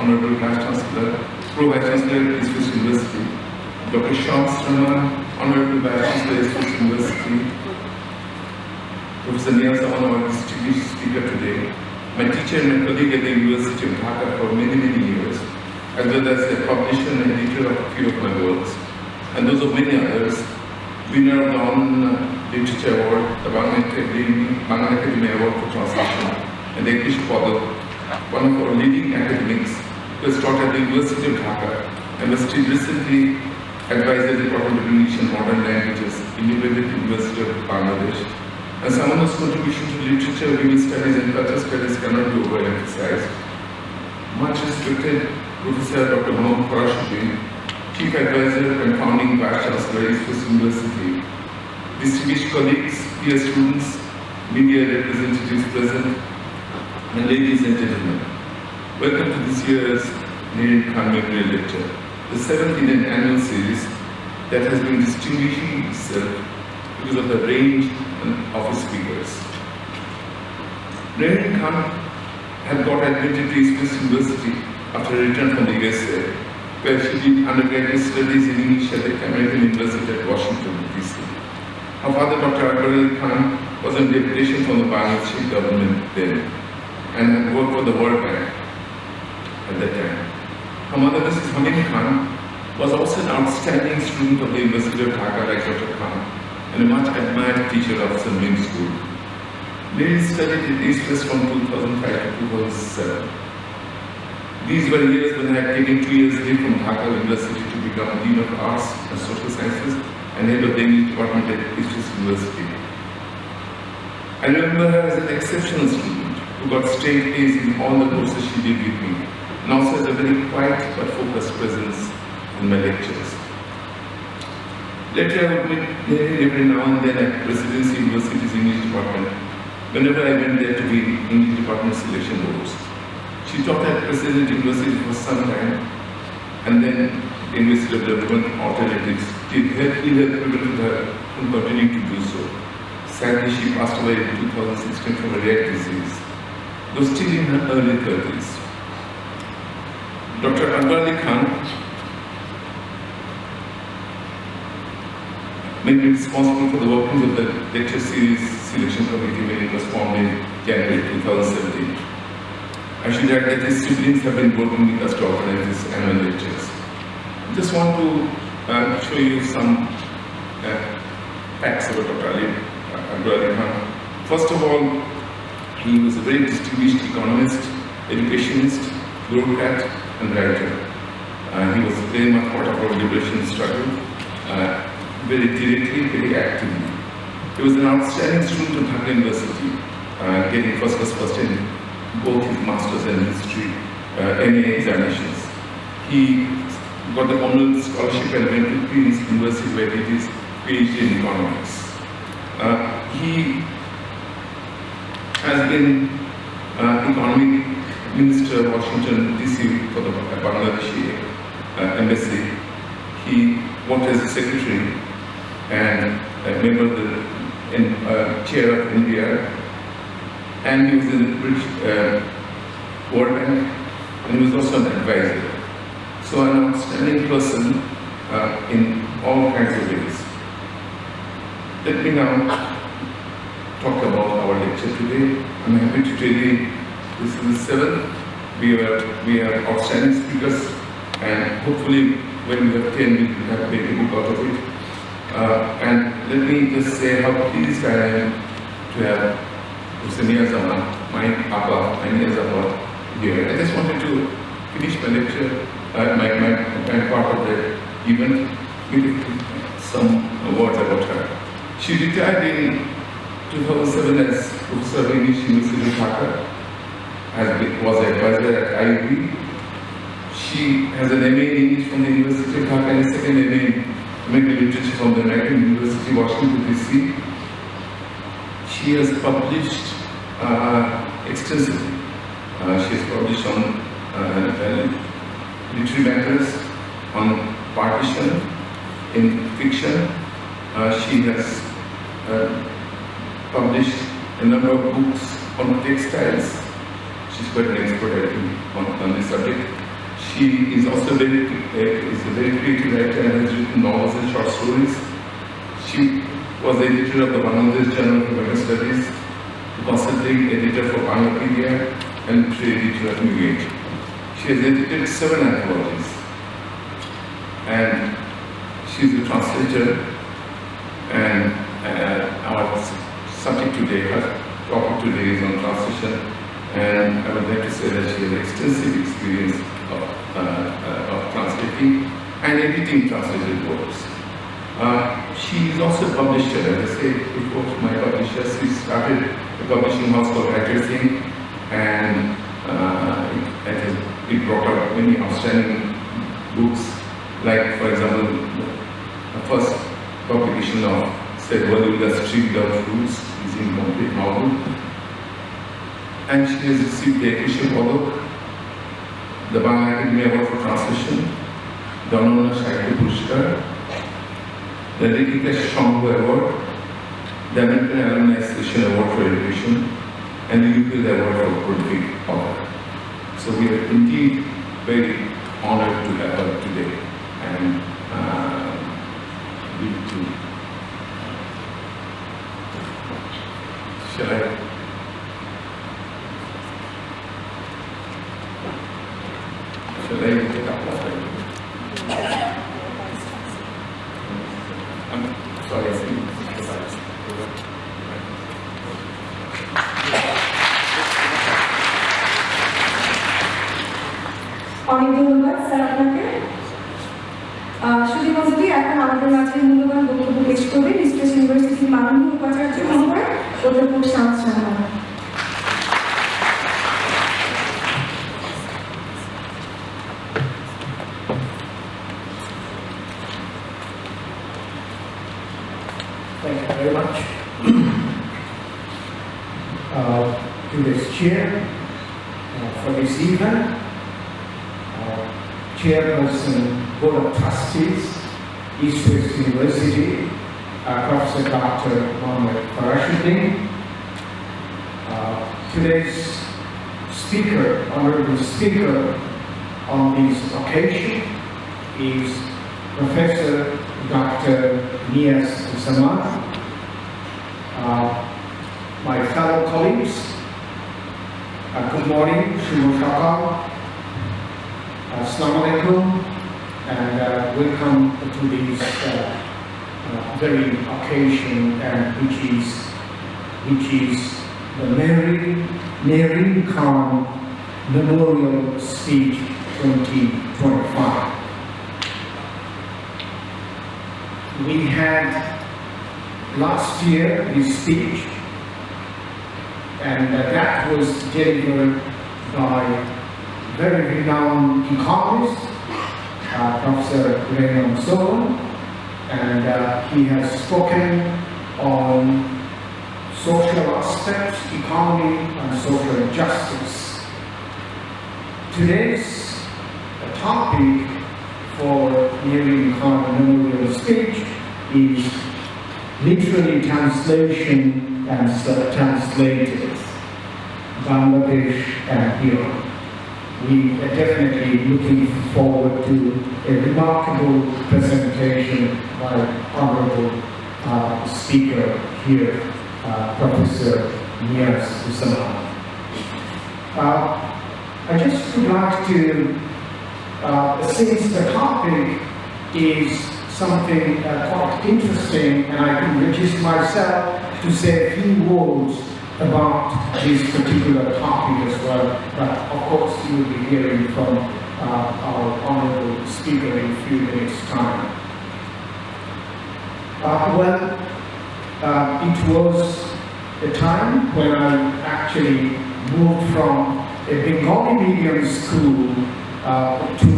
Honorable Vice Chancellor, Pro-Vice Chancellor, East West University, Dr. Sean Sturman, Honorable Vice Chancellor, East West University, Professor Niaz Zaman, our distinguished speaker today, my teacher and my colleague at the University of Dhaka for many, many years, as well as a publisher and editor of a few of my works, and those of many others, winner of the On Literature Award, the Bangla Academy Award for Translation, and the Ekushey Padak, one of our leading academics who has taught at the University of Dhaka and was still recently advised at the Department of English and Modern Languages, Independent University of Bangladesh, and someone whose contribution to literature, women's studies, and cultural studies cannot be overemphasized. Much respected Professor Dr. Mohammad Farashuddin, Chief Advisor and founding Vice Chancellor, East West University, distinguished colleagues, dear students, media representatives present, and ladies and gentlemen, welcome to this year's Nahreen Khan Memorial Lecture, the 7th in an annual series that has been distinguishing itself because of the range of its speakers. Nahreen Khan had got admitted to East West University after her return from the USA, where she did undergraduate studies in English at the American University at Washington, D.C. Her father, Dr. Akbar Ali Khan, was on deputation from the Bangladeshi government then, and had worked for the World Bank at that time. Her mother, Mrs. Nahreen Khan, was also an outstanding student of the University of Dhaka like Dr. Khan, and a much admired teacher of St. James School. Nahreen studied at East West from 2005 to 2007. These were years when I had taken 2 years leave from Dhaka University to become Dean of Arts and Social Sciences and head of the English department at East West University. I remember her as an exceptional student who got straight A's in all the courses she did with me, and also has a very quiet but focused presence in my lectures. Later, I would meet Nahreen every now and then at Presidency University's English department, whenever I went there to be in English department selection boards. She taught at Presidency University for some time, and then the University of Development Alternatives did prevent her from continuing to do so. Sadly, she passed away in 2016 from a rare disease, though still in her early 30s. Dr. Akbar Ali Khan made me responsible for the workings of the lecture series selection committee when it was formed in January 2017. I should add that his siblings have been working with us to organize these annual lectures. I just want to show you some facts about Dr. Akbar Ali Khan. First of all, he was a very distinguished economist, educationist, bureaucrat, and writer. He was very much part of our liberation struggle, very directly, very actively. He was an outstanding student of Dhaka University, getting first class in both his master's and history MA examinations. He got the Commonwealth Scholarship and went to Queen's University where he did his PhD in economics. He has been economic minister of Washington, D.C. for the Bangladeshi embassy. He worked as a secretary and a member of the chair of NBR, and he was in the British World Bank, and he was also an advisor. So an outstanding person in all kinds of ways. Let me now talk about our lecture today. I'm happy to tell you this is the 7th. We are outstanding speakers, and hopefully when we have 10, we will have made a book out of it. And let me just say how pleased I am to have Professor Niaz Zaman, my Papa, and Niaz Zaman here. I just wanted to finish my lecture, my part of the event, with some words about her. She retired in 2007 as Professor of English University of Dhaka, was an advisor at IUB. She has an MA in English from the University of Dhaka and a second MA in American Literature from the American University, Washington, D.C. She has published extensively. She has published on literary matters, on partition, in fiction. She has published a number of books on textiles. She's quite an expert, I think, on this subject. She is also a very creative writer and has written novels and short stories. She was the editor of the Bangladesh Journal of American Studies, consulting editor for Banglapedia, and editor of New Age. She has edited 7 anthologies, and she is a translator. And our subject today, her topic today is on translation, and I would like to say that she has extensive experience of translating and editing translated works. She is also a publisher, as I said before, my publisher. She started a publishing house called Writers Inc., and it brought out many outstanding books, like, for example, the first publication of said Walula's Tree Without Roots is in complete novel. And she has received the Ekushey Padak, the Bangla Academy Award for Translation, the Anona Sahitya Puruskar, the Recipient Award, the American Alumni Association Award for Education, and the UK Award for Prolific Author. So we are indeed very honored to have her today, and we too. Shall I? Shall I take up what I'm sorry, I think. অনেক ধন্যবাদ sir আপনাকে। সুধী মহোদয় এখন আমাদের মাঝে মূল্যবান বক্তব্য পেশ করবে রিস্ট্রেস ইউনিভার্সিটির মাননীয় উপাচার্য মহোদয় অধ্যাপক শান্ত Saha. Thank you very much to this chair for this event, Chairperson, Board of Trustees, East West University, Professor Dr. Mohammed Farashuddin. Today's speaker, honorable speaker on this occasion is Professor Dr. Niaz Zaman. My fellow colleagues, good morning, Shubho Shakal, Assalamu alaikum, and welcome to this very occasion, which is the Nahreen Khan Memorial Speech 2025. We had last year this speech, and that was delivered by very renowned economist, Professor Rabindranath Tagore, and he has spoken on social aspects, economy, and social justice. Today's topic for Nahreen Khan Memorial Speech is literary translation and translators, Bangladesh and beyond. We are definitely looking forward to a remarkable presentation by honorable speaker here, Professor Niaz Zaman. I just would like to, since the topic is something quite interesting, and I can register myself to say a few words about this particular topic as well, but of course you will be hearing from our honorable speaker in a few minutes' time. It was a time when I actually moved from a Bengali medium school to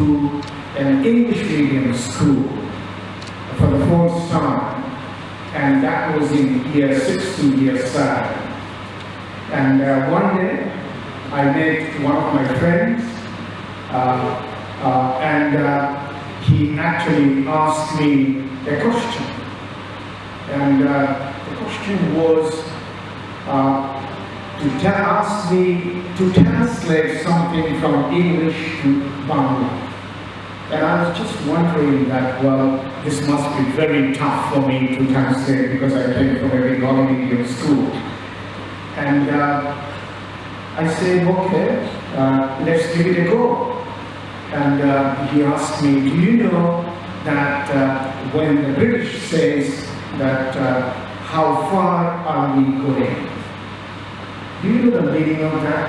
an English medium school for the first time, and that was in year 6 to year 7. And one day I met one of my friends, and he actually asked me a question. And the question was to ask me to translate something from English to Bangla. And I was just wondering that, well, this must be very tough for me to translate because I came from a Bengali medium school. And I said, okay, let's give it a go. And he asked me, do you know that when the British says that how far are we going? Do you know the meaning of that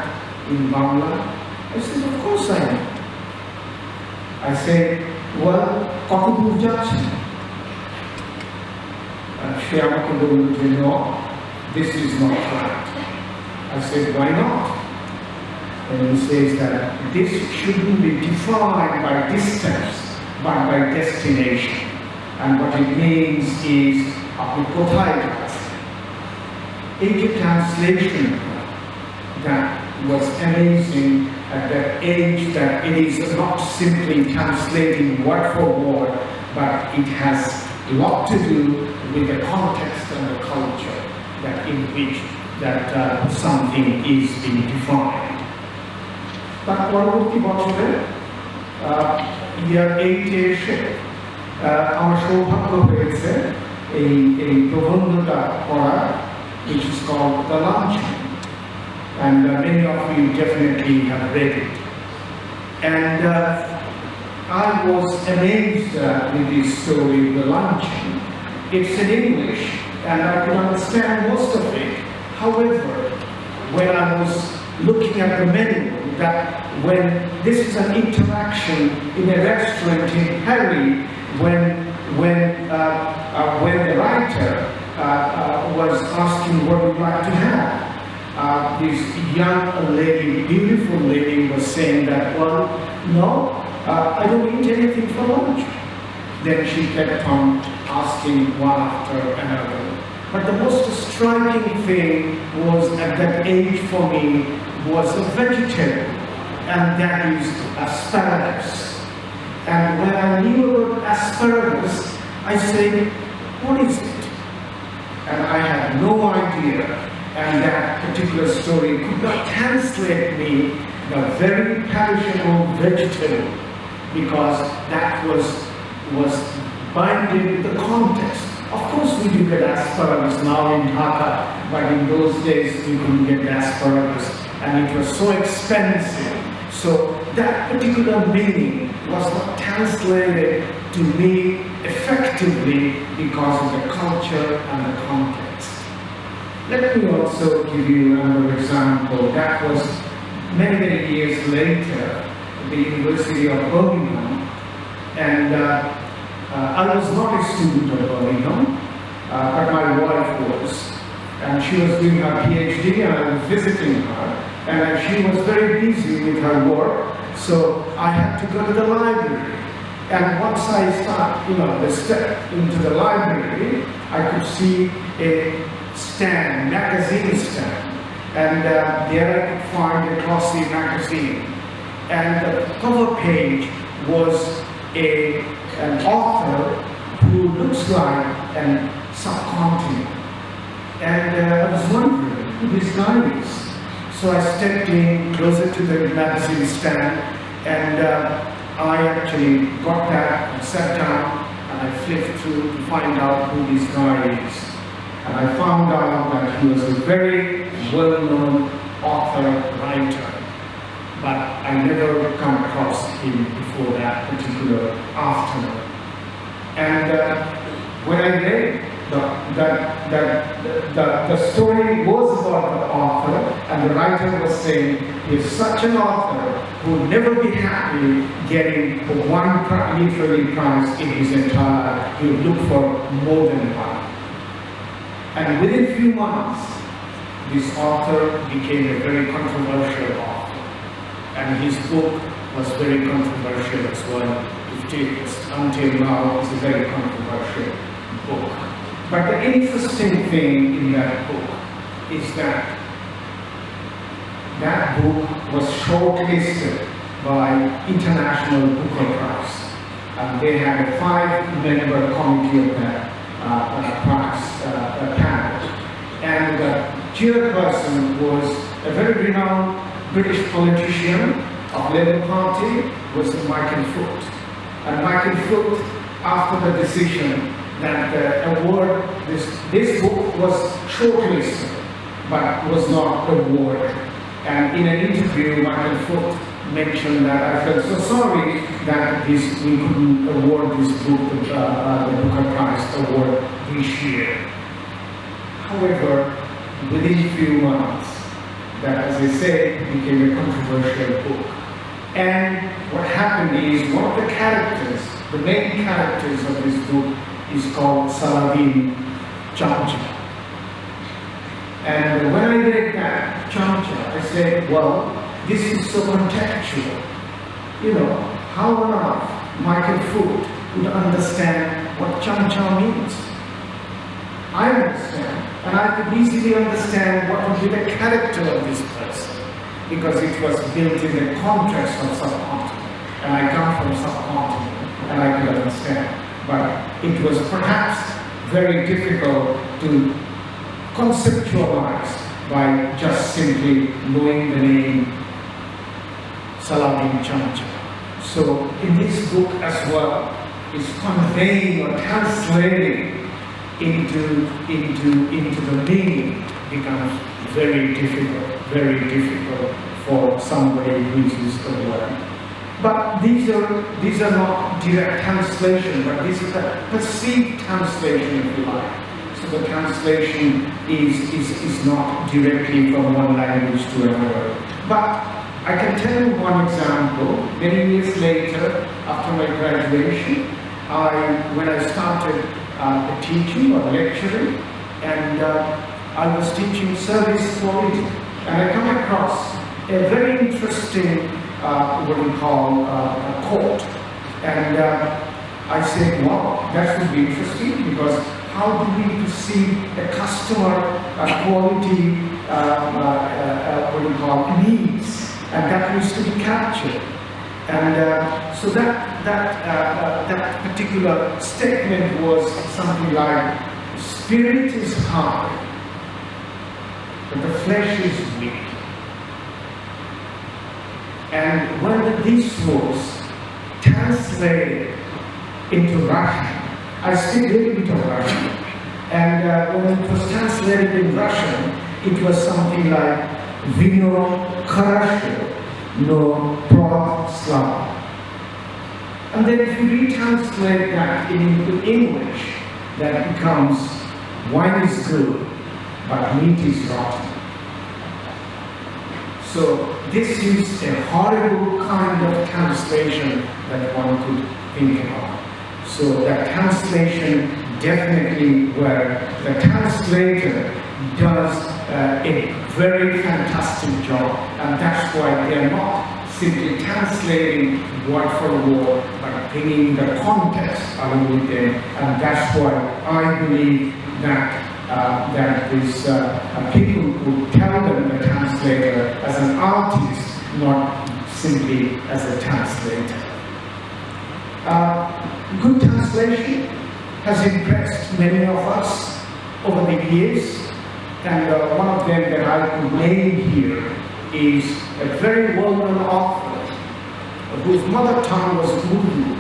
in Bangla? I said, of course I know. I said, well, কত দূর যাচ্ছেন? সে আমাকে বলল যে, no, this is not right. I said, why not? And he says that this shouldn't be defined by distance, but by destination. And what it means is, আপনি কোথায় যাচ্ছেন? এই যে translation that was amazing at that age, that it is not simply translating word for word, but it has a lot to do with the context and the culture that in which that something is being defined. তার পরবর্তী বছরে ইয়ার 8-এ এসে আমার সৌভাগ্য হয়েছে এই প্রবন্ধটা পড়া, which is called The Luncheon. And many of you definitely have read it. And I was amazed with this story, The Luncheon. It's in English, and I could understand most of it. However, when I was looking at the menu, that when this is an interaction in a restaurant in Harry, when the writer was asking what we'd like to have, this young lady, beautiful lady, was saying that, well, no, I don't eat anything for lunch. Then she kept on asking one after another. But the most striking thing was, at that age for me, was a vegetarian, and that is asparagus. And when I knew about asparagus, I said, what is it? And I had no idea. And that particular story could not translate me the very perishable vegetable, because that was binding with the context. Of course we do get asparagus now in Dhaka, but in those days we couldn't get asparagus, and it was so expensive. So that particular meaning was not translated to me effectively because of the culture and the context. Let me also give you another example. That was many, many years later, at the University of Birmingham, and I was not a student of Birmingham, but my wife was, and she was doing her PhD, and I was visiting her, and she was very busy with her work, so I had to go to the library. And once I stepped into the library, I could see a magazine stand, and there I could find a glossy magazine, and the cover page was an author who looks like a subcontinent, and I was wondering who this guy is. So I stepped in closer to the magazine stand, and I actually got that and sat down, and I flipped through to find out who this guy is. And I found out that he was a very well-known author, writer, but I never come across him before that particular afternoon. And when I read the story was about the author, and the writer was saying, he's such an author who will never be happy getting one literary prize in his entire life. He will look for more than one. And within a few months, this author became a very controversial author. And his book was very controversial as well. Until now, it's a very controversial book. But the interesting thing in that book is that that book was shortlisted by International Booker Prize. And they had a 5-member committee of that prize panel. And the chairperson was a very renowned British politician of Labour Party, was Michael Foot. And Michael Foot, after the decision that award, this book was shortlisted, but was not awarded. And in an interview, Michael Foot mentioned that I felt so sorry that we couldn't award this book, the Booker Prize award this year. However, within few months, that, as I said, became a controversial book. And what happened is, one of the characters, the main characters of this book, is called Saladin Chamcha. And when I read that Chamcha, I said, well, this is so contextual. You know, how on earth Michael Foot would understand what Chamcha means? I understand, and I could easily understand what would be the character of this person, because it was built in the context of subcontinent, and I come from subcontinent, and I could understand. But it was perhaps very difficult to conceptualize by just simply knowing the name Saladin Chamcha. So in this book as well, is conveying or translating into the meaning becomes very difficult for somebody who is aware. But these are not direct translation, but this is a perceived translation, if you like. So the translation is not directly from one language to another. But I can tell you one example. Many years later, after my graduation, when I started teaching or lecturing, and I was teaching service quality, and I come across a very interesting what we call a quote, and I said, wow, that would be interesting, because how do we perceive a customer quality what we call needs, and that needs to be captured. And so that particular statement was something like, spirit is high, but the flesh is weak. And when this was translated into Russian, I speak a little bit of Russian, and when it was translated in Russian, it was something like Vino хорошо, no proslav. And then if you retranslate that into English, that becomes wine is good, but meat is rotten. So this is a horrible kind of translation that one could think about. So that translation definitely, where the translator does a very fantastic job, and that's why they are not simply translating word for word, but bringing the context along with them, and that's why I believe that these people who tell them the translator as an artist, not simply as a translator. Good translation has impressed many of us over the years, and one of them that I could name here is a very well-known author whose mother tongue was Urdu,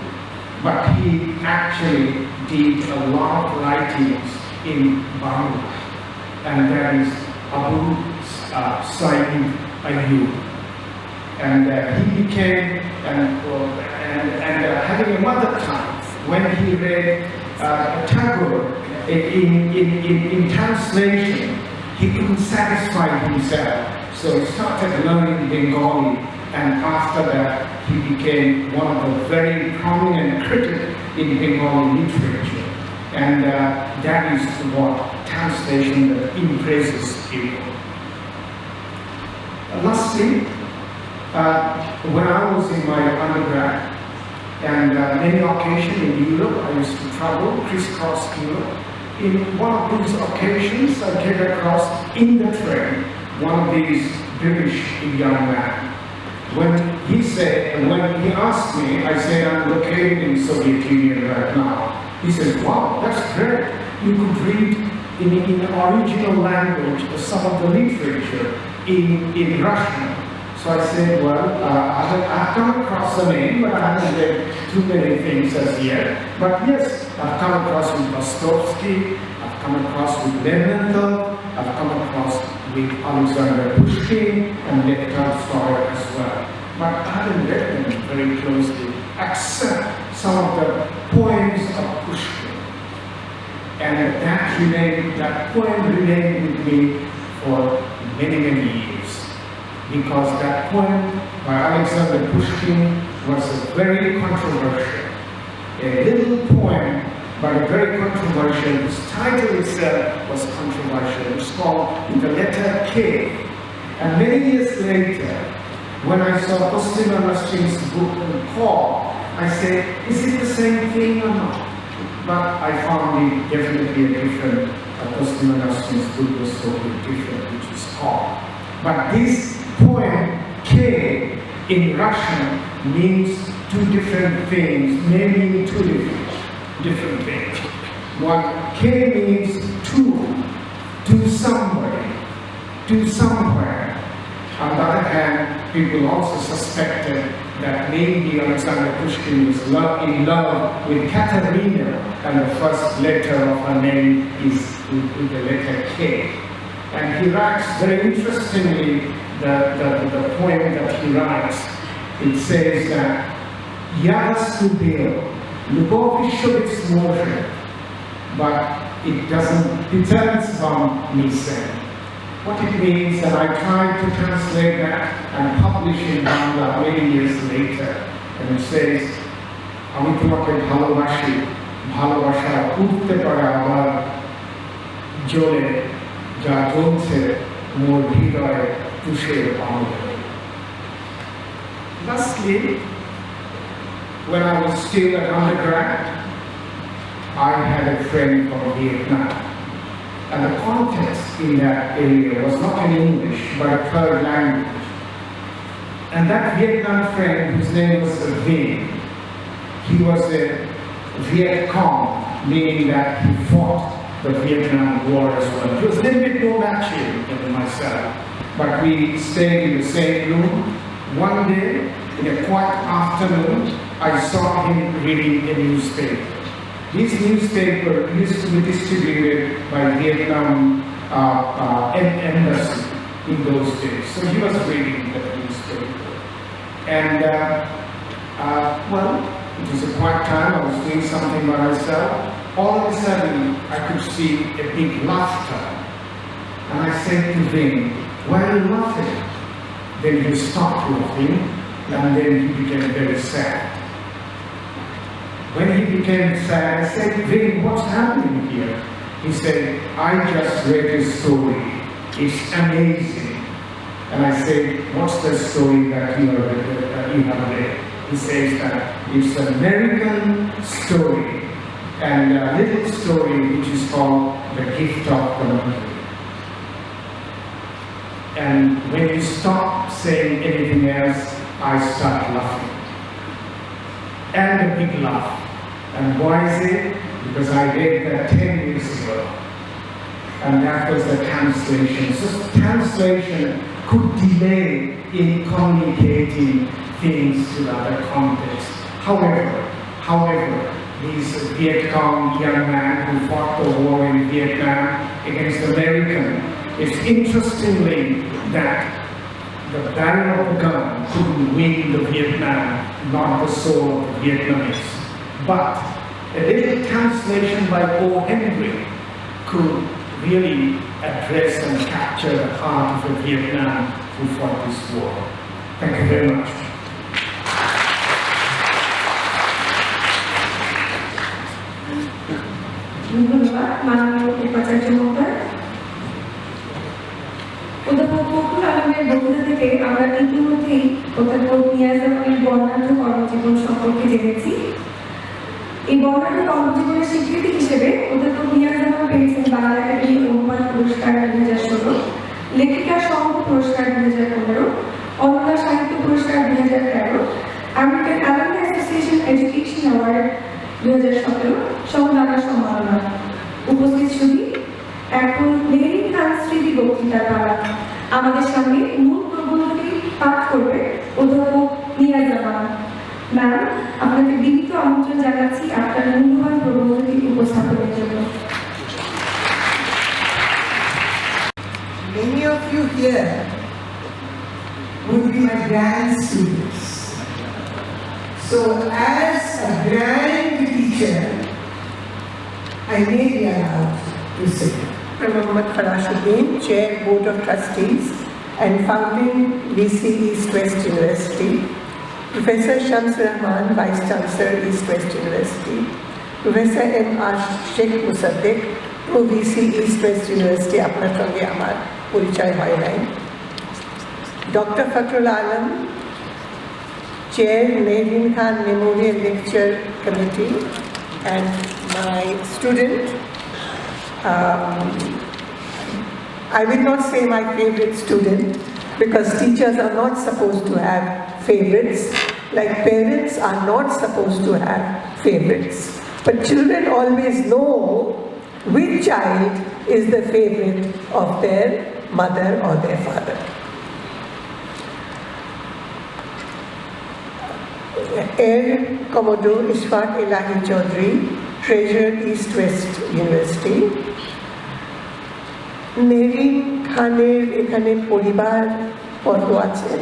but he actually did a lot of writings in Bangla, and that is Abu Sa'id Ayyub. And he became, having a mother tongue, when he read Tagore in translation, he couldn't satisfy himself. So he started learning Bengali, and after that, he became one of the very prominent critics in Bengali literature. And that is what translation impresses people. Lastly, when I was in my undergrad, and many occasions in Europe, I used to travel, crisscross Europe. In one of these occasions, I came across in the train one of these British young men. When he asked me, I said, I'm located in Soviet Union right now. He said, wow, that's great. You could read in the original language some of the literature in Russian. So I said, well, I've come across the name, but I haven't read too many things as yet. But yes, I've come across with Dostoevsky, I've come across with Lenin, I've come across with Alexander Pushkin and Lev Tolstoy as well. But I haven't read them very closely, except some of the poems of Pushkin. And that poem remained with me for many, many years. Because that poem by Alexander Pushkin was very controversial. A little poem, but very controversial. Its title itself was controversial. It's called The Letter K. And many years later, when I saw Kustima Nasrin's book on Call, I said, is it the same thing or not? But I found it definitely a different, Kustima Nasrin's book was totally different, which is Call. But this poem K in Russian means two different things, maybe two different things. One, K means to somebody, to somewhere. On the other hand, people also suspected that maybe Alexander Pushkin was in love with Katerina, and the first letter of her name is with the letter K. And he writes very interestingly the poem that he writes. It says that "Я вас любил, любовь еще бесможна, but it turns from me saying." What it means, and I tried to translate that and publish in Bangla many years later, and it says, "আমি তোমাকে ভালোবাসি, ভালোবাসা উঠতে পারে আবার জ্বলে, যা জ্বলছে মোর হৃদয়ে তুষের আলো." Lastly, when I was still an undergrad, I had a friend from Vietnam. And the context in that area was not in English, but a third language. And that Vietnam friend, whose name was Vinh, he was a Viet Cong, meaning that he fought the Vietnam War as well. He was a little bit more mature than myself, but we stayed in the same room. One day, in a quiet afternoon, I saw him reading a newspaper. This newspaper used to be distributed by Vietnam embassy in those days. So he was reading that newspaper. And, well, it was a quiet time. I was doing something by myself. All of a sudden, I could see a big laughter. And I said to Vinh, "Why are you laughing?" Then he stopped laughing, and then he became very sad. When he became sad, I said, "Vinh, what's happening here?" He said, "I just read a story. It's amazing." And I said, "What's the story that you have read?" He says that it's an American story, and a little story which is called The Gift of the Monkey. And when he stopped saying anything else, I start laughing. And a big laugh. And why is it? Because I read that 10 years ago. And that was the translation. So translation could delay in communicating things to the other context. However, this Viet Cong young man who fought the war in Vietnam against American, it's interestingly that the barrel of the gun couldn't win the Vietnam, not the soul of the Vietnamese. But a little translation by O. Henry could really address and capture the heart of the Vietnam who fought this war. Thank you very much. ধন্যবাদ মাননীয় উপাচার্য মহোদয়। অধ্যাপক ফখরুল আলমের বক্তৃতা থেকে আমরা ইতিমধ্যেই অধ্যাপক নিয়াজ জামানের বর্ণাঢ্য কর্মজীবন সম্পর্কে জেনেছি। এই বর্ণাঢ্য কর্মজীবনের স্বীকৃতি হিসেবে অধ্যাপক নিয়াজ জামান পেয়েছেন বাংলা একাডেমি অনুমান পুরস্কার 2016, লেখিকা সংঘ পুরস্কার 2015, অনন্যা সাহিত্য পুরস্কার 2013, American alumni association education award 2017 সহ নানা সম্মাননা। উপস্থিত সুধী, এখন নেহরিন খান স্মৃতি বক্তৃতার পালা। আমাদের সামনে মূল প্রবন্ধটি পাঠ ম্যাম, আপনাকে বিনীত আমন্ত্রণ জানাচ্ছি আপনার মূল্যবান প্রবন্ধটি উপস্থাপনের জন্য। Many of you here would be my grand students. So as a grand teacher, I may be allowed to say. Muhammad Farashuddin, Chair, Board of Trustees and founding BC East West University. Professor Shams Rahman, Vice Chancellor, East West University. Professor M.R. Sheikh Musaddiq, Pro VC East West University, আপনার সঙ্গে আমার পরিচয় হয় নাই। Dr. Fakhrul Alam, Chair, Nahreen Khan Memorial Lecture Committee, and my student, I will not say my favorite student, because teachers are not supposed to have favorites, like parents are not supposed to have favorites. But children always know which child is the favorite of their mother or their father. Air Commodore Ishfaq Elahi Chaudhary, Treasurer, East West University. Nahreen Khaner এখানে পরিবার পর্ব আছে,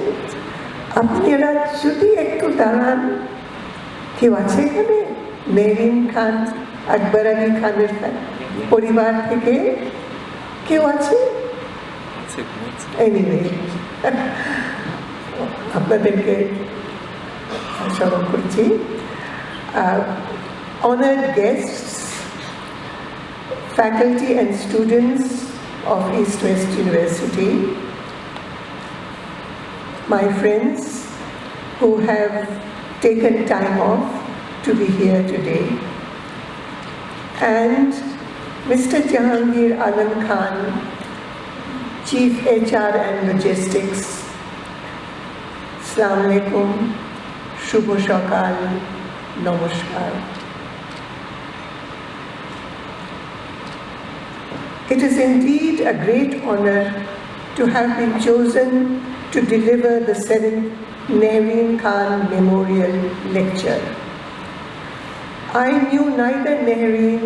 আপনারা যদি একটু দাঁড়ান, কেউ আছে এখানে? নাহরিন খান, আকবর আলী খানের পরিবার থেকে কেউ আছে? এনিওয়ে, আপনাদেরকে স্মরণ করছি। Honored guests, faculty and students of East West University, my friends who have taken time off to be here today, and Mr. Jahangir Alam Khan, Chief HR and Logistics. Assalamu alaikum, Shubho Shakal, Namaskar. It is indeed a great honor to have been chosen to deliver the 7th Nahreen Khan Memorial Lecture. I knew neither Nahreen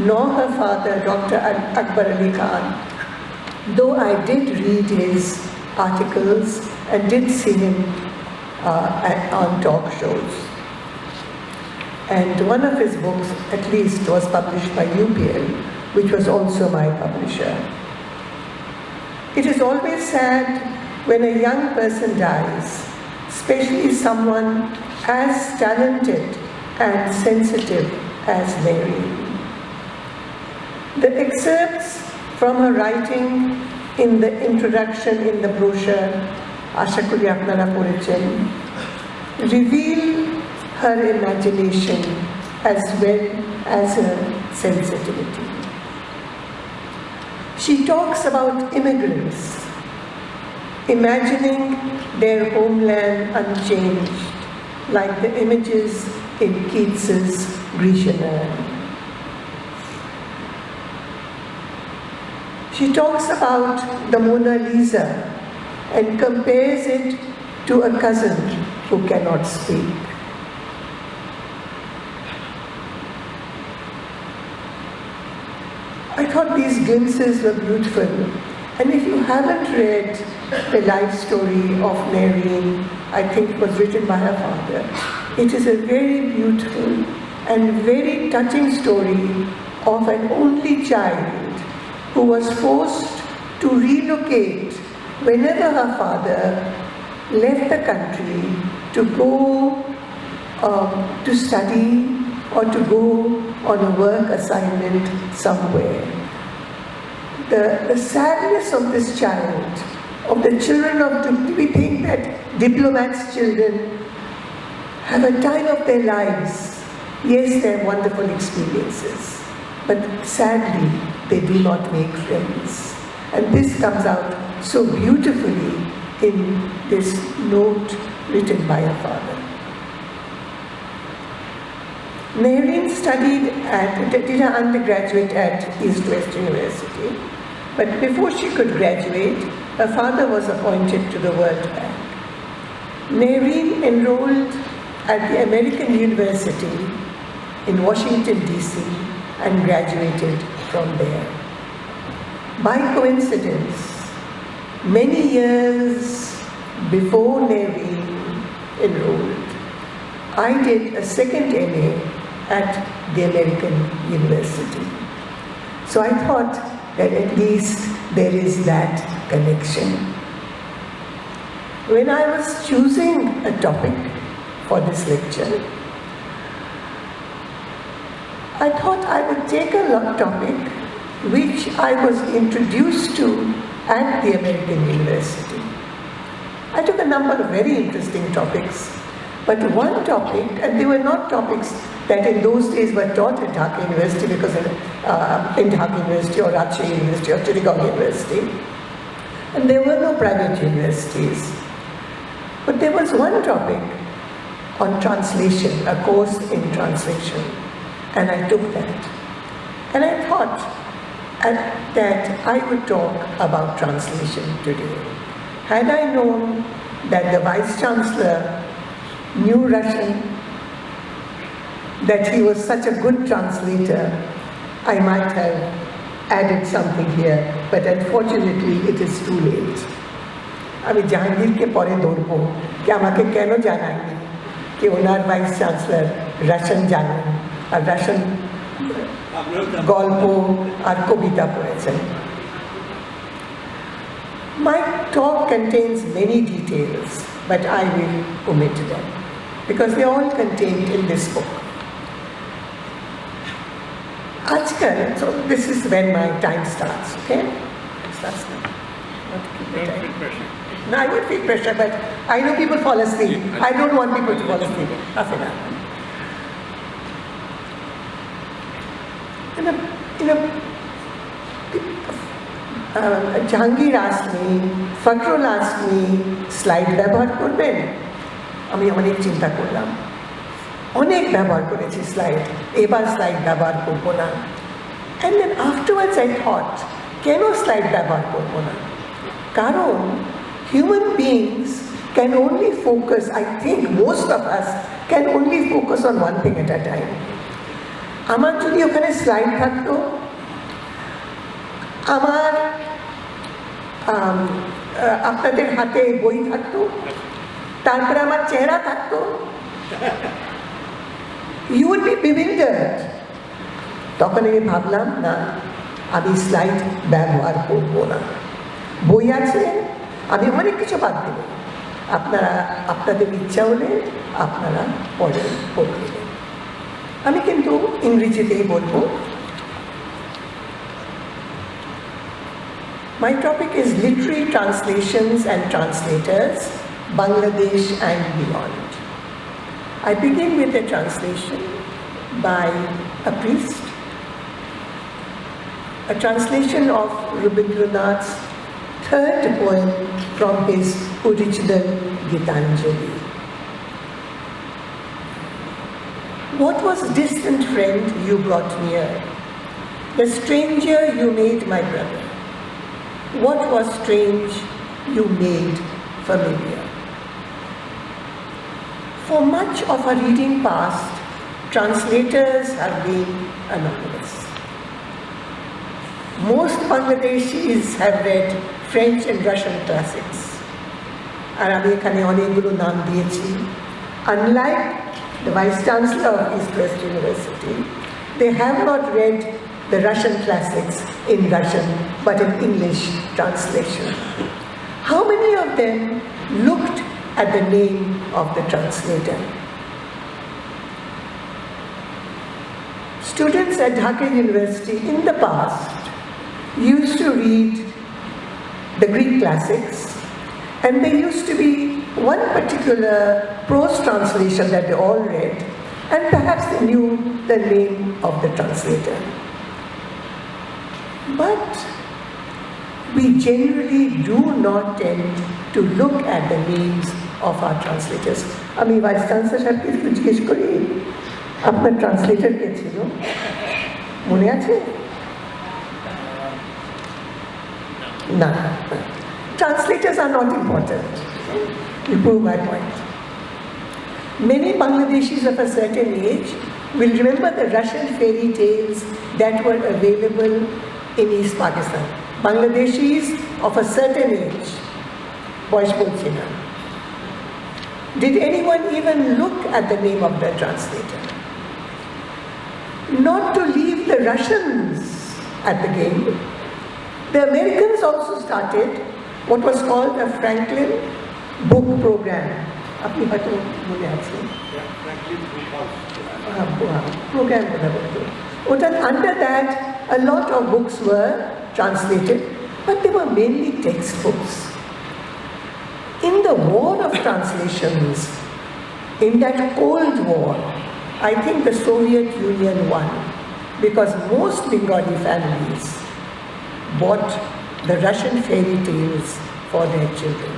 nor her father, Dr. Akbar Ali Khan, though I did read his articles and did see him on talk shows. And one of his books, at least, was published by UPL, which was also my publisher. It is always sad when a young person dies, especially someone as talented and sensitive as Nahreen. The excerpts from her writing in the introduction in the brochure, Asha Kori Apnara Porechen, reveal her imagination as well as her sensitivity. She talks about immigrants, imagining their homeland unchanged, like the images in Keats's Grecian. She talks about the Mona Lisa and compares it to a cousin who cannot speak. I thought these glimpses were beautiful, and if you haven't read the life story of Nahreen, I think it was written by her father, it is a very beautiful and very touching story of an only child who was forced to relocate whenever her father left the country to go to study or to go on a work assignment somewhere. The sadness of this child, of the children of, we think that diplomats' children have a time of their lives. Yes, they have wonderful experiences, but sadly, they do not make friends. And this comes out so beautifully in this note written by her father. Nahreen did her undergraduate at East West University, but before she could graduate, her father was appointed to the World Bank. Nahreen enrolled at the American University in Washington, D.C., and graduated from there. By coincidence, many years before Nahreen enrolled, I did a second MA at the American University. So I thought that at least there is that connection. When I was choosing a topic for this lecture, I thought I would take a topic which I was introduced to at the American University. I took a number of very interesting topics, but one topic, and they were not topics that in those days were taught at Dhaka University, because in Dhaka University or Rajshahi University or Chittagong University, and there were no private universities. But there was one topic on translation, a course in translation, and I took that. And I thought that I would talk about translation today. Had I known that the Vice Chancellor knew Russian, that he was such a good translator, I might have added something here, but unfortunately it is too late. আমি জাহাঙ্গীরকে পরে ধরবো যে আমাকে কেন জানায়নি যে ওনার vice chancellor Russian জানেন আর Russian গল্প আর কবিতা পড়েছেন। My talk contains many details, but I will omit them because they are all contained in this book. So this is when my time starts, okay? Starts now. Don't feel pressure. No, I won't feel pressure, but I know people fall asleep. I don't want people to fall asleep. Jahangir asked me, Fakhrul asked me, slide ব্যবহার করবেন? আমি অনেক চিন্তা করলাম। অনেক ব্যবহার করেছি slide, এবার স্লাইড ব্যবহার করব না। And then afterwards I thought, কেন স্লাইড ব্যবহার করব না? কারণ human beings can only focus, I think most of us can only focus on one thing at a time. আমার যদি ওখানে স্লাইড থাকতো, আমার আপনাদের হাতে বই থাকতো, তারপরে আমার চেহারা থাকতো, you would be bewildered. তখন আমি ভাবলাম না, আমি স্লাইড ব্যবহার করব না। বই আছে, আমি অনেক কিছু বাদ দেব, আপনারা আপনাদের ইচ্ছা হলে আপনারা পড়ে পড়বেন। আমি কিন্তু ইংরেজিতেই বলবো। My topic is literary translations and translators, Bangladesh and beyond. I begin with a translation by a priest, a translation of Rabindranath's third poem from his original Gitanjali. What was distant friend you brought near? The stranger you made my brother. What was strange you made familiar? For much of our reading past, translators have been anonymous. Most Bangladeshis have read French and Russian classics. আর আমি এখানে অনেকগুলো নাম দিয়েছি। Unlike the Vice Chancellor of East West University, they have not read the Russian classics in Russian, but in English translation. How many of them looked at the name of the translator? Students at Dhaka University in the past used to read the Greek classics, and there used to be one particular prose translation that they all read, and perhaps they knew the name of the translator. But we generally do not tend to look at the names of our translators. আমি vice chancellor সাহেবকে একটু জিজ্ঞেস করি, আপনার translator কে ছিল? মনে আছে? না, translators are not important. You prove my point. Many Bangladeshis of a certain age will remember the Russian fairy tales that were available in East Pakistan. Bangladeshis of a certain age, boys bolchi na. Did anyone even look at the name of the translator? Not to leave the Russians at the game, the Americans also started what was called a Franklin book program. Apni haito mone ache. Program under that, a lot of books were translated, but they were mainly textbooks. In the war of translations, in that Cold War, I think the Soviet Union won because most Bengali families bought the Russian fairy tales for their children.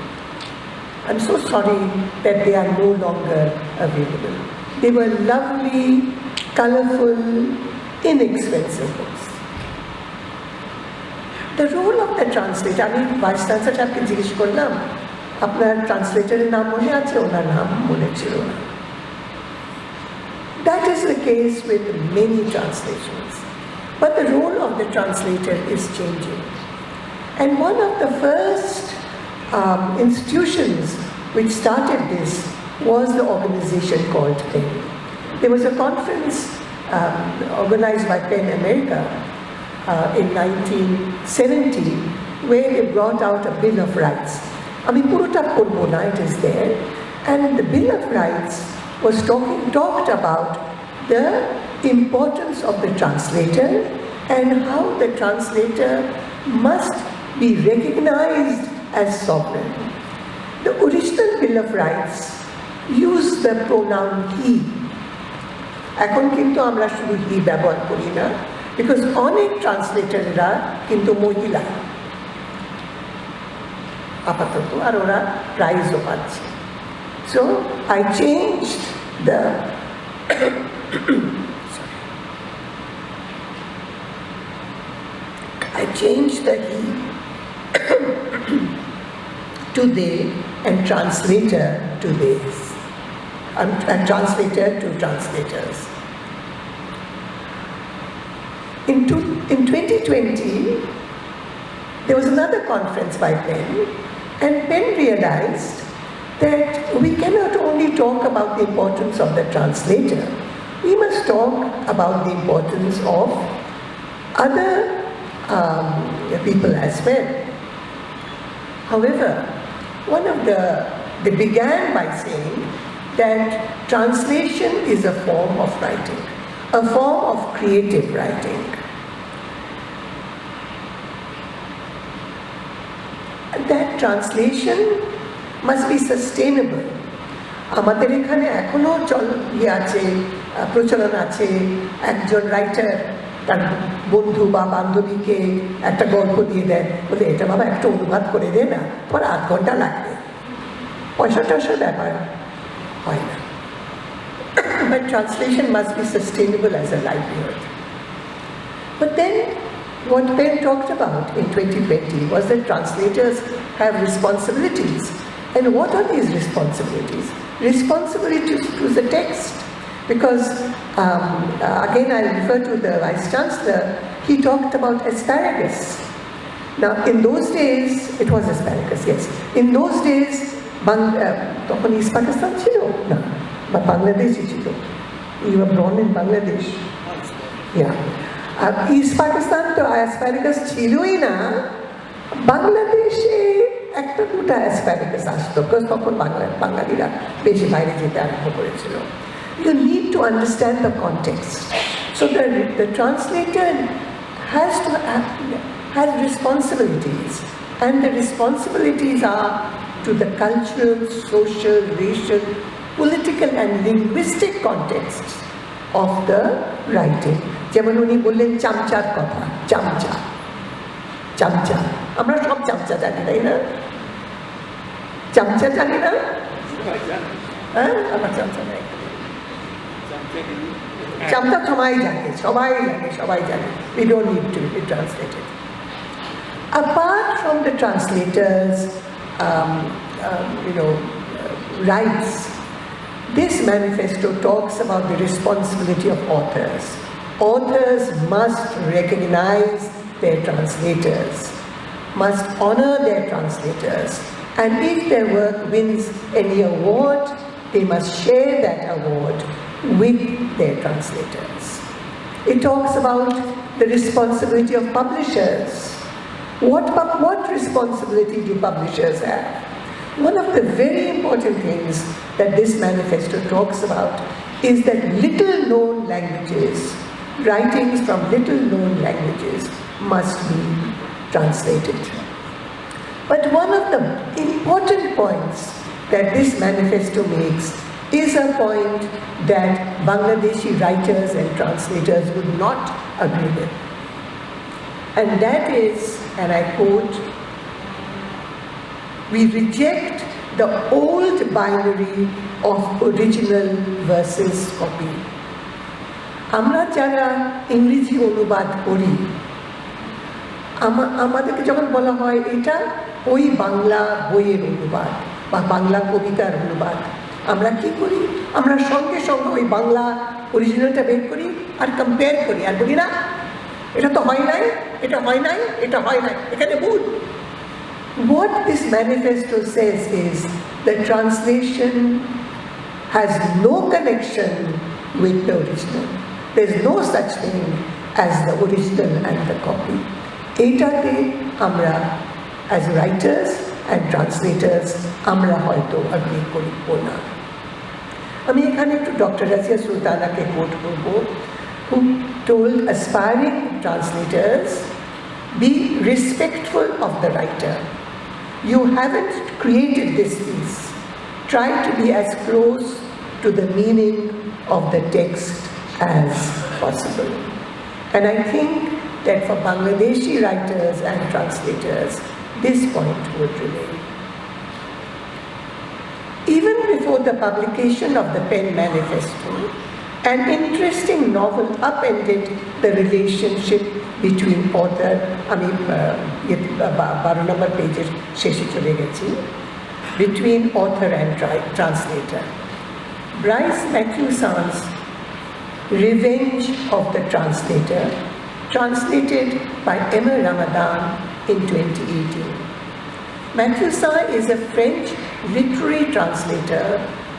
I'm so sorry that they are no longer available. They were lovely, colorful, inexpensive books. The role of the translator, আমি vice chancellor সাহেবকে জিজ্ঞেস করলাম, আপনার ট্রান্সলেটরের নাম মনে আছে? ওনার নাম মনে ছিল না। That is the case with many translations. But the role of the translator is changing. And one of the first institutions which started this was the organization called PEN. There was a conference organized by PEN America in 1970 where they brought out a Bill of Rights. Ami purota porbo na, it is there. And the Bill of Rights was talked about the importance of the translator and how the translator must be recognized as sovereign. The original Bill of Rights used the pronoun he. এখন কিন্তু আমরা শুধু he ব্যবহার করি না, because অনেক ট্রান্সলেটররা কিন্তু মহিলা আপাতত, আর ওরা প্রাইজও পাচ্ছে। So I changed the he to they and translator to theys, and translator to translators. In 2020, there was another conference by PEN, and PEN realized that we cannot only talk about the importance of the translator, we must talk about the importance of other people as well. However, they began by saying that translation is a form of writing, a form of creative writing. That translation must be sustainable. আমাদের এখানে এখনো প্রচলন আছে, একজন writer তার বন্ধু বা বান্ধবীকে একটা গল্প দিয়ে দেন, বলে এটা বাবা একটা অনুবাদ করে দে না, পর 8 ঘন্টা লাগবে, পয়সা টয়সার ব্যাপার হয় না। But translation must be sustainable as a livelihood. But then what PEN talked about in 2020 was that translators have responsibilities. And what are these responsibilities? Responsibilities to the text. Because, again, I refer to the Vice Chancellor, he talked about asparagus. Now, in those days, it was asparagus, yes. In those days, তখন East Pakistan ছিল না, বা বাংলাদেশই ছিল। You were born in Bangladesh. Yeah. East Pakistan তো asparagus ছিলই না, বাংলাদেশে একটা দুটা asparagus আসতো, কারণ তখন বাঙালিরা বেশি বাইরে যেতে আরম্ভ করেছিল। You need to understand the context. So the translator has responsibilities, and the responsibilities are to the cultural, social, racial, political and linguistic contexts of the writing. যেমন উনি বললেন চামচার কথা, চামচা, আমরা সব চামচা জানি, তাই না? চামচা জানি না? হ্যাঁ, আমার চামচা নাই। চামচা সবাই জানে, we don't need to be translated. Apart from the translators' rights, This manifesto talks about the responsibility of authors. Authors must recognize their translators, must honor their translators, and if their work wins any award, they must share that award with their translators. It talks about the responsibility of publishers. What responsibility do publishers have? One of the very important things that this manifesto talks about is that little-known languages, writings from little-known languages must be translated. But one of the important points that this manifesto makes is a point that Bangladeshi writers and translators would not agree with. And that is, and I quote, "We reject the old binary of original versus copy." আমরা যারা ইংরেজি অনুবাদ করি, আমাদেরকে যখন বলা হয় এটা ওই বাংলা বইয়ের অনুবাদ বা বাংলা কবিতার অনুবাদ, আমরা কি করি? আমরা সঙ্গে সঙ্গে ওই বাংলা অরিজিনালটা বের করি আর কম্পেয়ার করি আর বলি না এটা তো হয় নাই, এটা হয় নাই, এটা হয় নাই, এখানে ভুল। What this manifesto says is that translation has no connection with the original. There's no such thing as the original and the copy. Etate amra as writers and translators amra hoyto agree koribo na. Ami ekhane ekটু Dr. Razia Sultanake quote korbo, who told aspiring translators, be respectful of the writer. You haven't created this piece. Try to be as close to the meaning of the text as possible. And I think that for Bangladeshi writers and translators, this point would remain. Even before the publication of the Pen Manifesto, an interesting novel upended the relationship between author, between author and translator. Bryce Matthewson's Revenge of the Translator, translated by Emma Ramadan in 2018. Matthewson is a French literary translator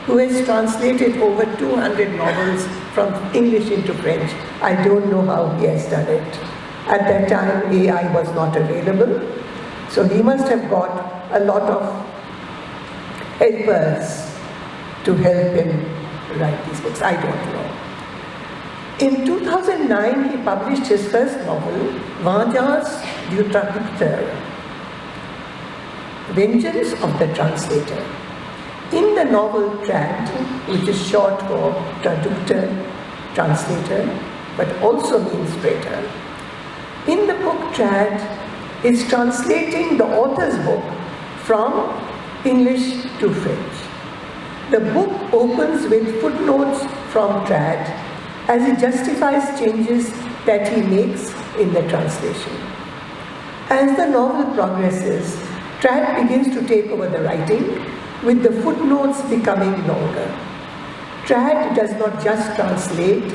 who has translated over 200 novels from English into French. I don't know how he has done it. At that time, AI was not available, so he must have got a lot of helpers to help him write these books. I don't know. In 2009, he published his first novel, Vengeance du Traducteur, Vengeance of the Translator. In the novel Trad, which is short for traductor, translator, but also means traitor, in the book Trad is translating the author's book from English to French. The book opens with footnotes from Trad as he justifies changes that he makes in the translation. As the novel progresses, Trad begins to take over the writing, with the footnotes becoming longer. Trad does not just translate,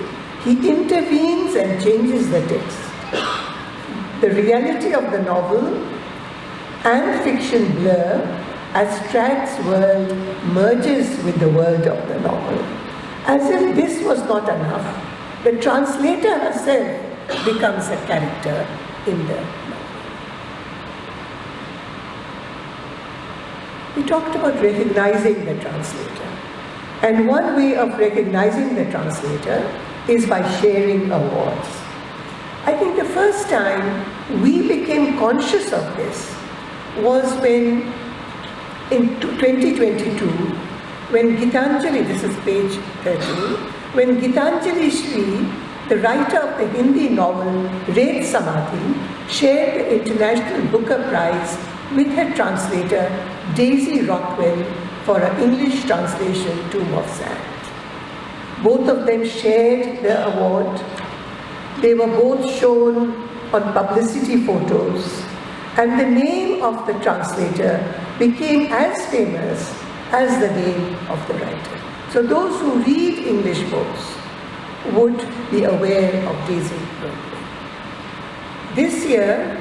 he intervenes and changes the text. The reality of the novel and fiction blur as Trad's world merges with the world of the novel. As if this was not enough, the translator herself becomes a character in the novel. We talked about recognizing the translator. And one way of recognizing the translator is by sharing awards. I think the first time we became conscious of this was when, in 2022, when Gitanjali, this is page 13, when Gitanjali Shri, the writer of the Hindi novel Red Samadhi, shared the International Booker Prize with her translator Daisy Rockwell for an English translation, Tomb of Sand. Both of them shared the award. They were both shown on publicity photos, and the name of the translator became as famous as the name of the writer. So those who read English books would be aware of Daisy Bradley. This year,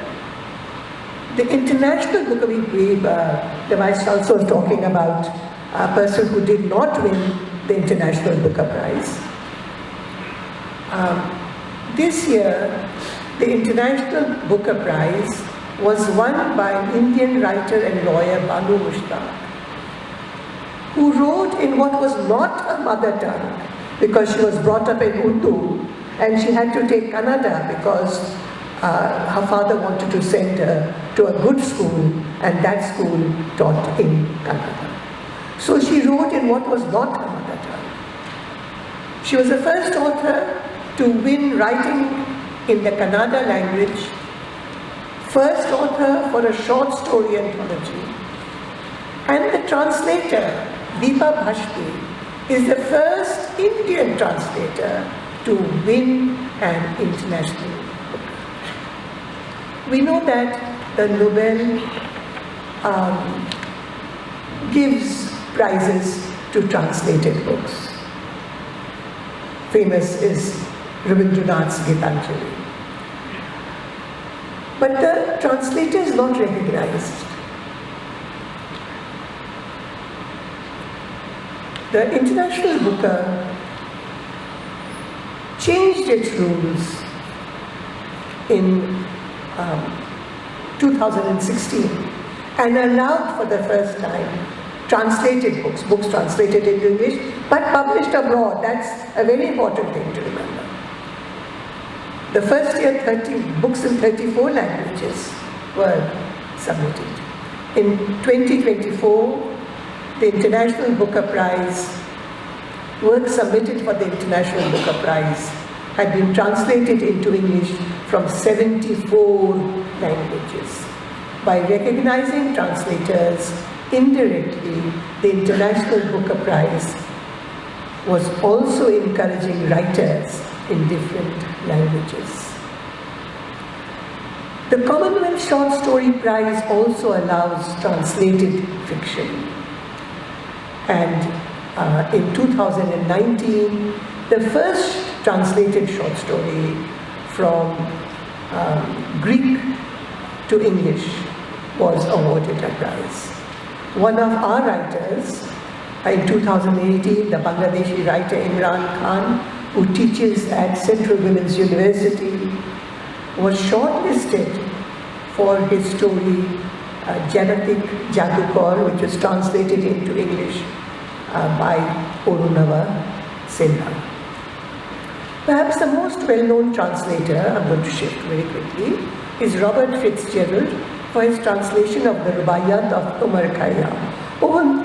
the International Book of the Vice Chancellor was talking about a person who did not win the International Booker Prize. This year, the International Booker Prize was won by an Indian writer and lawyer, Banu Mushtaq, who wrote in what was not her mother tongue, because she was brought up in Urdu, and she had to take Kannada because her father wanted to send her to a good school, and that school taught in Kannada. So she wrote in what was not her mother tongue. She was the first author to win writing in the Kannada language, first author for a short story anthology, and the translator, Deepa Bhashti, is the first Indian translator to win an international book. We know that the Nobel gives prizes to translated books. Famous is Rabindranath's Gitanjali. But the translator is not recognized. The International Booker changed its rules in 2016 and allowed for the first time translated books, books translated into English but published abroad. That's a very important thing to remember. The first year 30 books in 34 languages were submitted. In 2024, the International Booker Prize, work submitted for the International Booker Prize had been translated into English from 74 languages. By recognizing translators indirectly, the International Booker Prize was also encouraging writers in different languages. The Commonwealth Short Story Prize also allows translated fiction. And in 2019, the first translated short story from Greek to English was awarded a prize. One of our writers, in 2018, the Bangladeshi writer Nahreen Khan, who teaches at Central Women's University, was shortlisted for his story Janatik Jadukar, which was translated into English by Orunava Sinha. Perhaps the most well-known translator, I'm going to shift very quickly, is Robert Fitzgerald for his translation of the Rubaiyat of Umar Khayyam.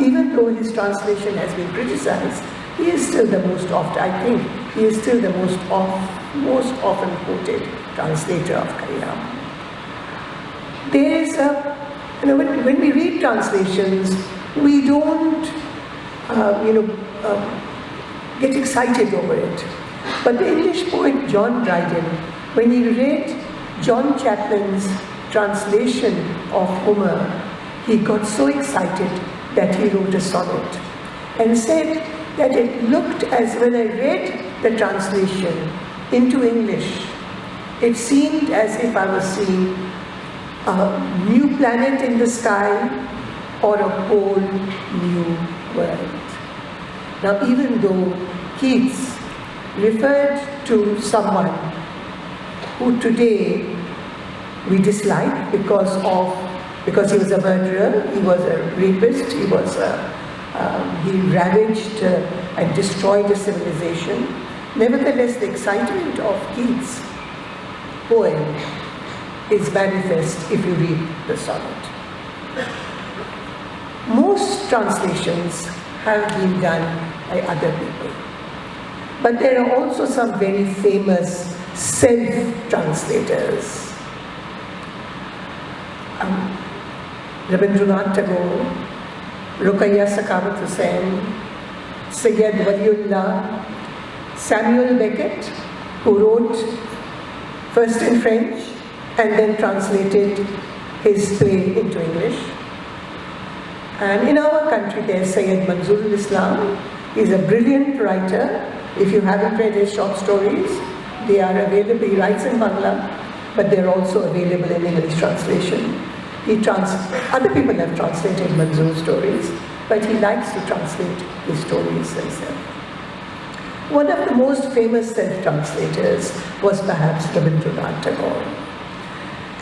Even though his translation has been criticized, he is still the most often, I think, he is still the most often quoted translator of Khayyam. There is a, when we read translations, we don't, get excited over it. But the English poet John Dryden, when he read John Chapman's translation of Homer, he got so excited that he wrote a sonnet and said that it looked as when I read the translation into English, it seemed as if I was seeing a new planet in the sky or a whole new world. Now, even though Keats referred to someone who today we dislike because he was a murderer, he was a rapist, he ravaged and destroyed a civilization. Nevertheless, the excitement of Keats' poem is manifest if you read the sonnet. Most translations have been done by other people. But there are also some very famous self-translators. Rabindranath Tagore, Ruqayya Sakhavat Hussain, Sayyid Waliullah, Samuel Beckett, who wrote first in French and then translated his play into English. And in our country there's Sayyid Manjur Islam, He's a brilliant writer. If you haven't read his short stories, they are available. He writes in Bangla, but they're also available in English translation. Other people have translated Manjur's stories, but he likes to translate his stories himself. One of the most famous self-translators was perhaps Rabindranath Tagore.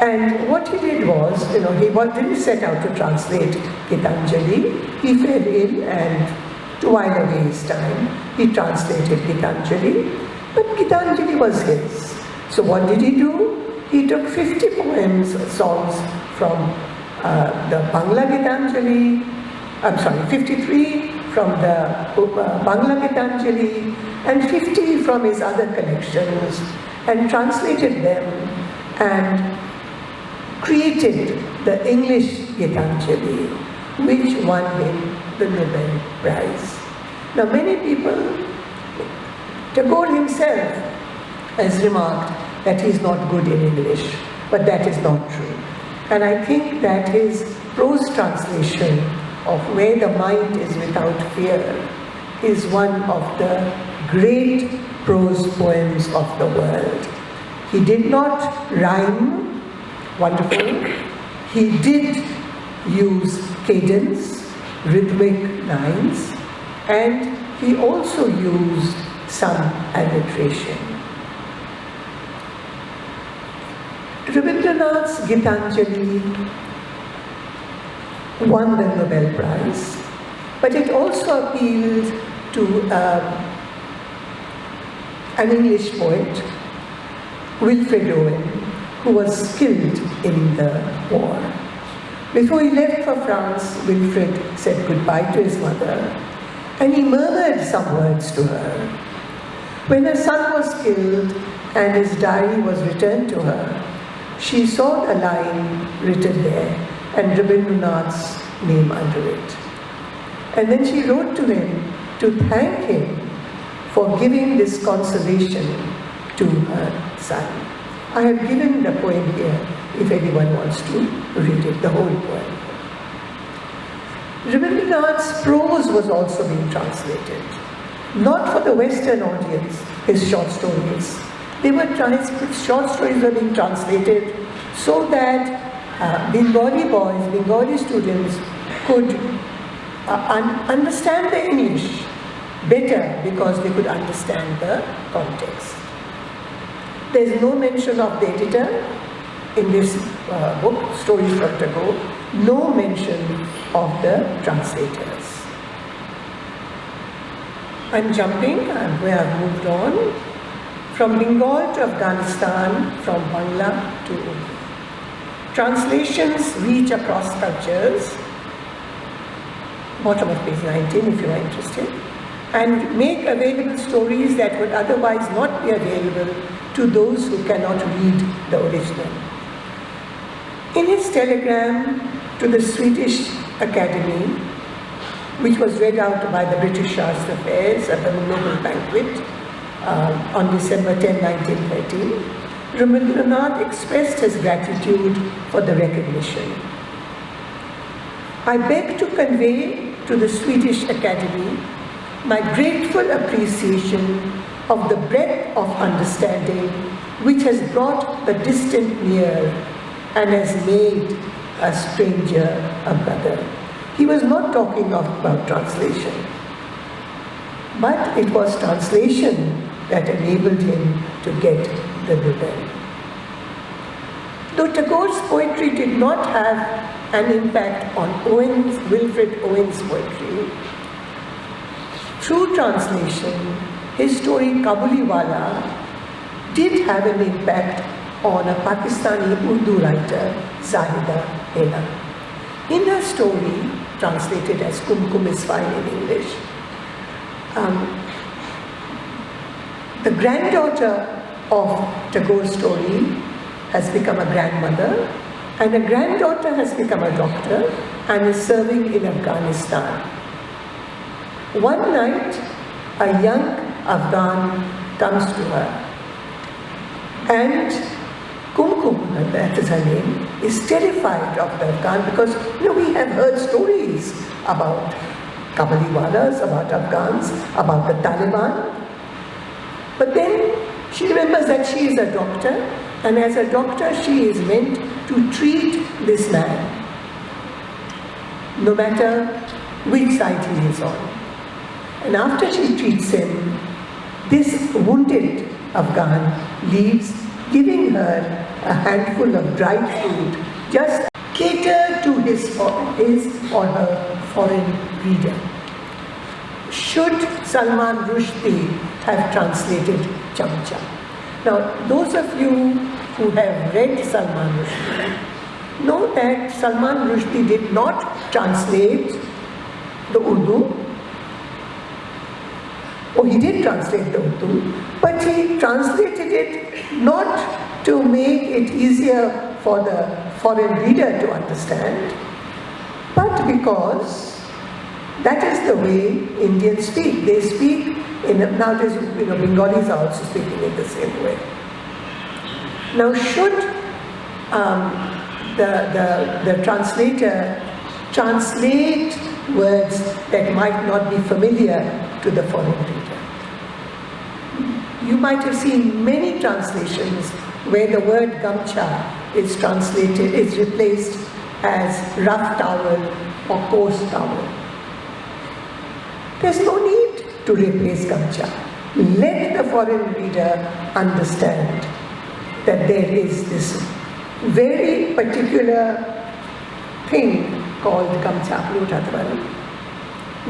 And what he did was, he didn't set out to translate Gitanjali. He fell ill, and to while away his time, he translated Gitanjali, but Gitanjali was his. So what did he do? He took 50 poems, songs from the Bangla Gitanjali, 53 from the Bangla Gitanjali, and 50 from his other collections, and translated them and created the English Gitanjali, which won him the Nobel Prize. Now many people, Tagore himself has remarked that he is not good in English, but that is not true. And I think that his prose translation of Where the Mind is Without Fear is one of the great prose poems of the world. He did not rhyme, wonderful. He did use cadence, rhythmic lines, and he also used some alliteration. Rabindranath's Gitanjali won the Nobel Prize, but it also appealed to an English poet, Wilfred Owen, who was skilled in the war. Before he left for France, Wilfred said goodbye to his mother, and he murmured some words to her. When her son was killed and his diary was returned to her, she saw a line written there and Rabindranath's name under it. And then she wrote to him to thank him for giving this consolation to her son. I have given the poem here if anyone wants to read it, the whole poem. Rabindranath's prose was also being translated, not for the Western audience, his short stories. Short stories were being translated so that Bengali boys, Bengali students could understand the English better because they could understand the context. There is no mention of the editor in this book, Stories from Tagore, no mention of the translators. I'm jumping, we have moved on. From Bengal to Afghanistan, from Bangla to Urdu. Translations reach across cultures, bottom of page 19 if you are interested, and make available stories that would otherwise not be available to those who cannot read the original. In his telegram to the Swedish Academy, which was read out by the British Arts Affairs at the Nobel Banquet, on December 10, 1913, Rabindranath expressed his gratitude for the recognition. I beg to convey to the Swedish Academy my grateful appreciation of the breadth of understanding which has brought the distant near and has made a stranger a brother. He was not talking about translation, but it was translation that enabled him to get the Nobel. Though Tagore's poetry did not have an impact on Wilfred Owen's poetry, through translation, his story Kabuliwala did have an impact on a Pakistani Urdu writer, Zahida Hena. In her story, translated as Kumkum is fine in English, the granddaughter of Tagore's story has become a grandmother, and a granddaughter has become a doctor and is serving in Afghanistan. One night, a young Afghan comes to her, and Kumkum, that is her name, is terrified of the Afghan because we have heard stories about Kabaliwalas, about Afghans, about the Taliban. But then she remembers that she is a doctor, and as a doctor she is meant to treat this man, no matter which side he is on. And after she treats him, this wounded Afghan leaves, giving her a handful of dried fruit, just cater to his or her foreign reader. Should Salman Rushdie have translated Chamcha? Now, those of you who have read Salman Rushdie know that Salman Rushdie did not translate the Urdu. Oh, he did translate the Urdu, but he translated it not to make it easier for the foreign reader to understand, but because that is the way Indians speak. They speak nowadays, Bengalis are also speaking in the same way. Now, should the translator translate words that might not be familiar to the foreign reader? You might have seen many translations where the word gamcha is replaced as rough towel or coarse towel. There's no need to replace gamcha. Let the foreign reader understand that there is this very particular thing called gamcha,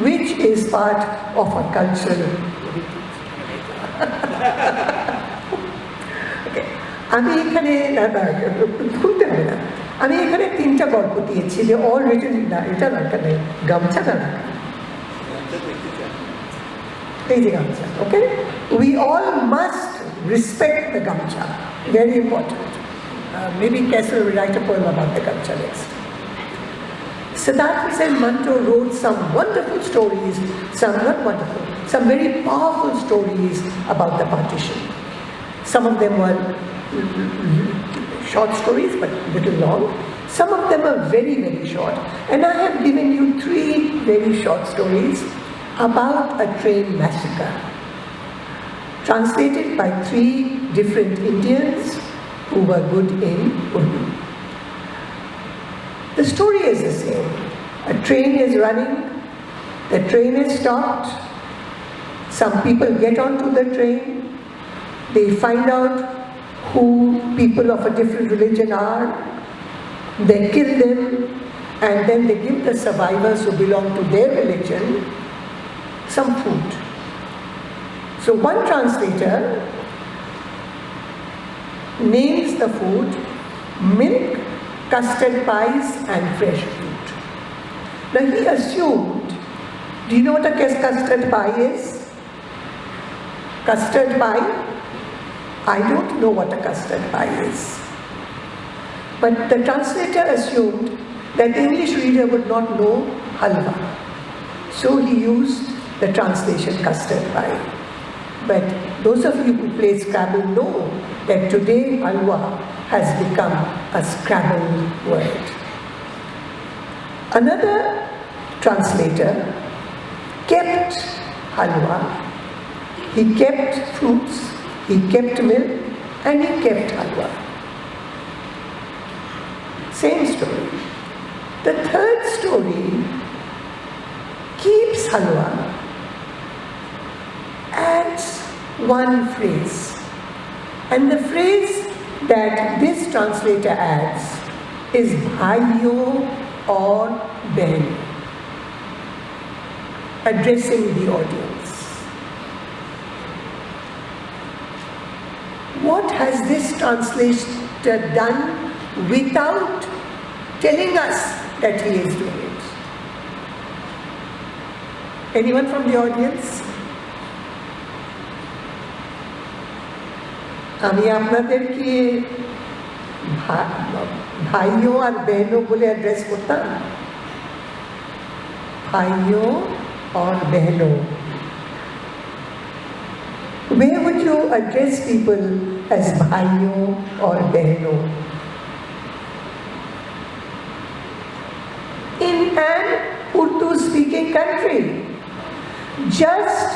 which is part of a cultural okay. আমি এখানে খুলতে হবে না, আমি এখানে 3টা গল্প দিয়েছি, যে অল রিটেন না, এটা দরকার নেই, গামছাটা না, এই যে গামছা, ওকে? We all must respect the gamcha, very important. Maybe Kessel will write a poem about the gamcha next. Siddharth Hussain Manto wrote some wonderful stories, some very powerful stories about the partition. Some of them were short stories, but little long. Some of them are very, very short. And I have given you 3 very short stories about a train massacre, translated by 3 different Indians who were good in Urdu. The story is the same. A train is running, the train is stopped, some people get onto the train, they find out who people of a different religion are, they kill them, and then they give the survivors who belong to their religion some food. So one translator names the food milk, custard pies and fresh fruit. Now he assumed, do you know what a custard pie is? Custard pie? I don't know what a custard pie is. But the translator assumed that the English reader would not know halwa. So he used the translation custard pie. But those of you who play Scrabble know that today halwa has become a Scrabble word. Another translator kept halwa, he kept fruits, he kept milk, and he kept halwa. Same story. The third story keeps halwa, adds one phrase, and the phrase that this translator adds is bhaiyo or ben, addressing the audience. What has this translator done without telling us that he is doing it? Anyone from the audience? আমি আপনাদেরকে ভাইও আর বহনো বলে address করতাম, ভাইও or behno. Where would you address people as bhaiyo or behno? In an Urdu-speaking country. Just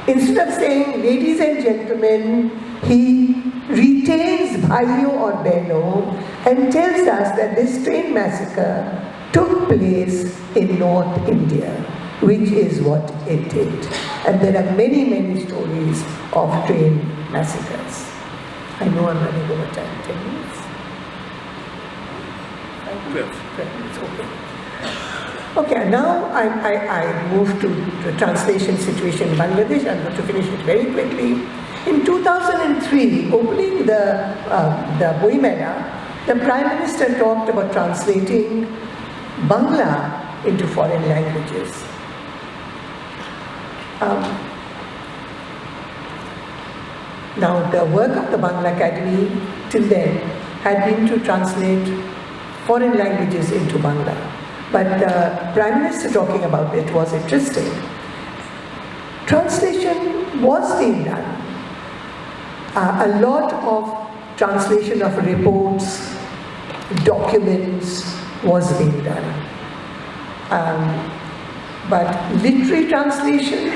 instead of saying, ladies and gentlemen, he retains bhaiyo or behno and tells us that this train massacre took place in North India, which is what it did. And there are many, many stories of train massacres. I know I'm running over time, 10 minutes. 12 minutes, okay. Okay, now I move to the translation situation in Bangladesh. I'm going to finish it very quickly. In 2003, opening the Boimela, the Prime Minister talked about translating Bangla into foreign languages. Now, the work of the Bangla Academy till then had been to translate foreign languages into Bangla. But the Prime Minister talking about it was interesting. Translation was being done. A lot of translation of reports, documents was being done. But literary translation,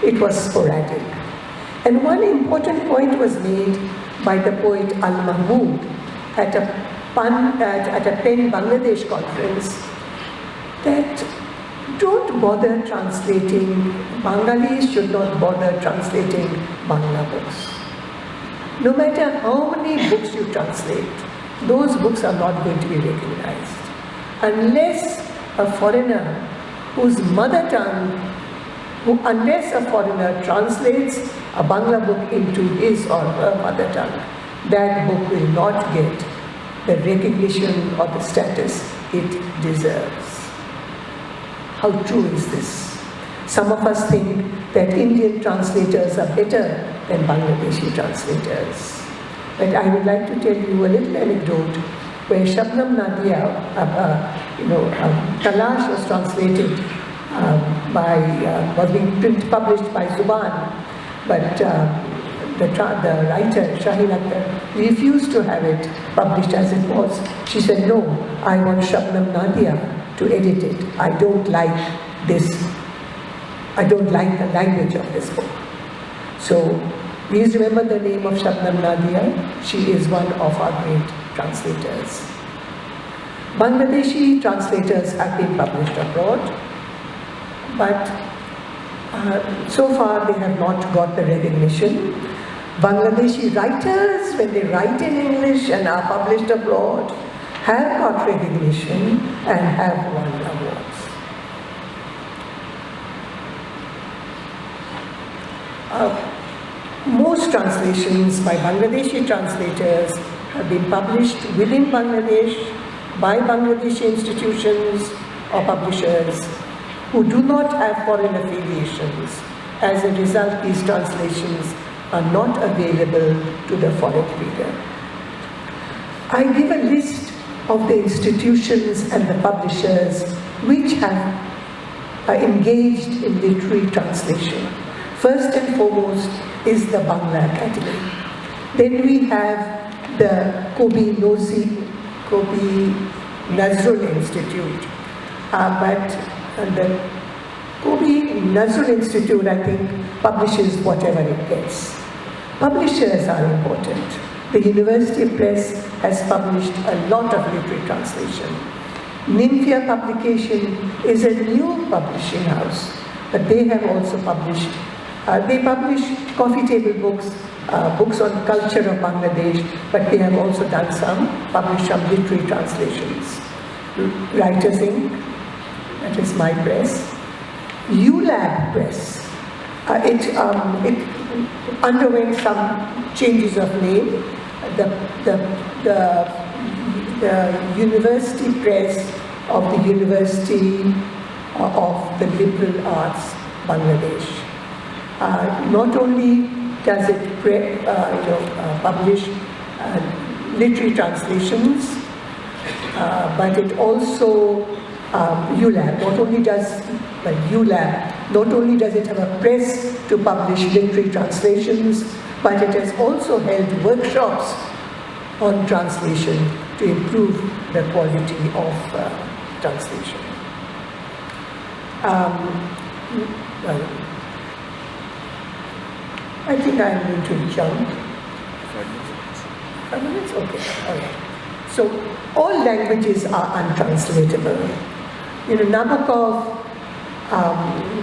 it was sporadic. And one important point was made by the poet Al-Mahmood at a PEN Bangladesh conference, that don't bother translating, Bengalis should not bother translating Bangla books. No matter how many books you translate, those books are not going to be recognized. Unless a foreigner whose mother tongue, unless a foreigner translates a Bangla book into his or her mother tongue, that book will not get the recognition or the status it deserves. How true is this? Some of us think that Indian translators are better than Bangladeshi translators. But I would like to tell you a little anecdote where Shabnam Nadia, Talash was translated was being published by Zuban, but the writer, Shaheen Akhtar, refused to have it published as it was. She said, no, I want Shabnam Nadia to edit it. I don't like this. I don't like the language of this book. So please remember the name of Shabnam Nadia. She is one of our great translators. Bangladeshi translators have been published abroad, but so far they have not got the recognition. Bangladeshi writers, when they write in English and are published abroad, have got recognition and have won awards. Most translations by Bangladeshi translators have been published within Bangladesh by Bangladeshi institutions or publishers who do not have foreign affiliations. As a result, these translations are not available to the foreign reader. I give a list of the institutions and the publishers which have engaged in literary translation. First and foremost is the Bangla Academy. Then we have the Kobi Nazrul Institute. But the Kobi Nazrul Institute, I think, publishes whatever it gets. Publishers are important. The University Press has published a lot of literary translation. Nymphia Publication is a new publishing house, but they have also published, they publish coffee table books, books on culture of Bangladesh, but they have also published some literary translations. Writers Inc., that is my press. ULAB Press, it underwent some changes of name. The University Press of the University of the Liberal Arts, Bangladesh. Not only does it publish literary translations, but it also ULAB not only does it have a press to publish literary translations, but it has also held workshops on translation to improve the quality of translation. Well, I think I'm going to jump. 5 minutes? Okay, all right. So, all languages are untranslatable. You know, Nabokov,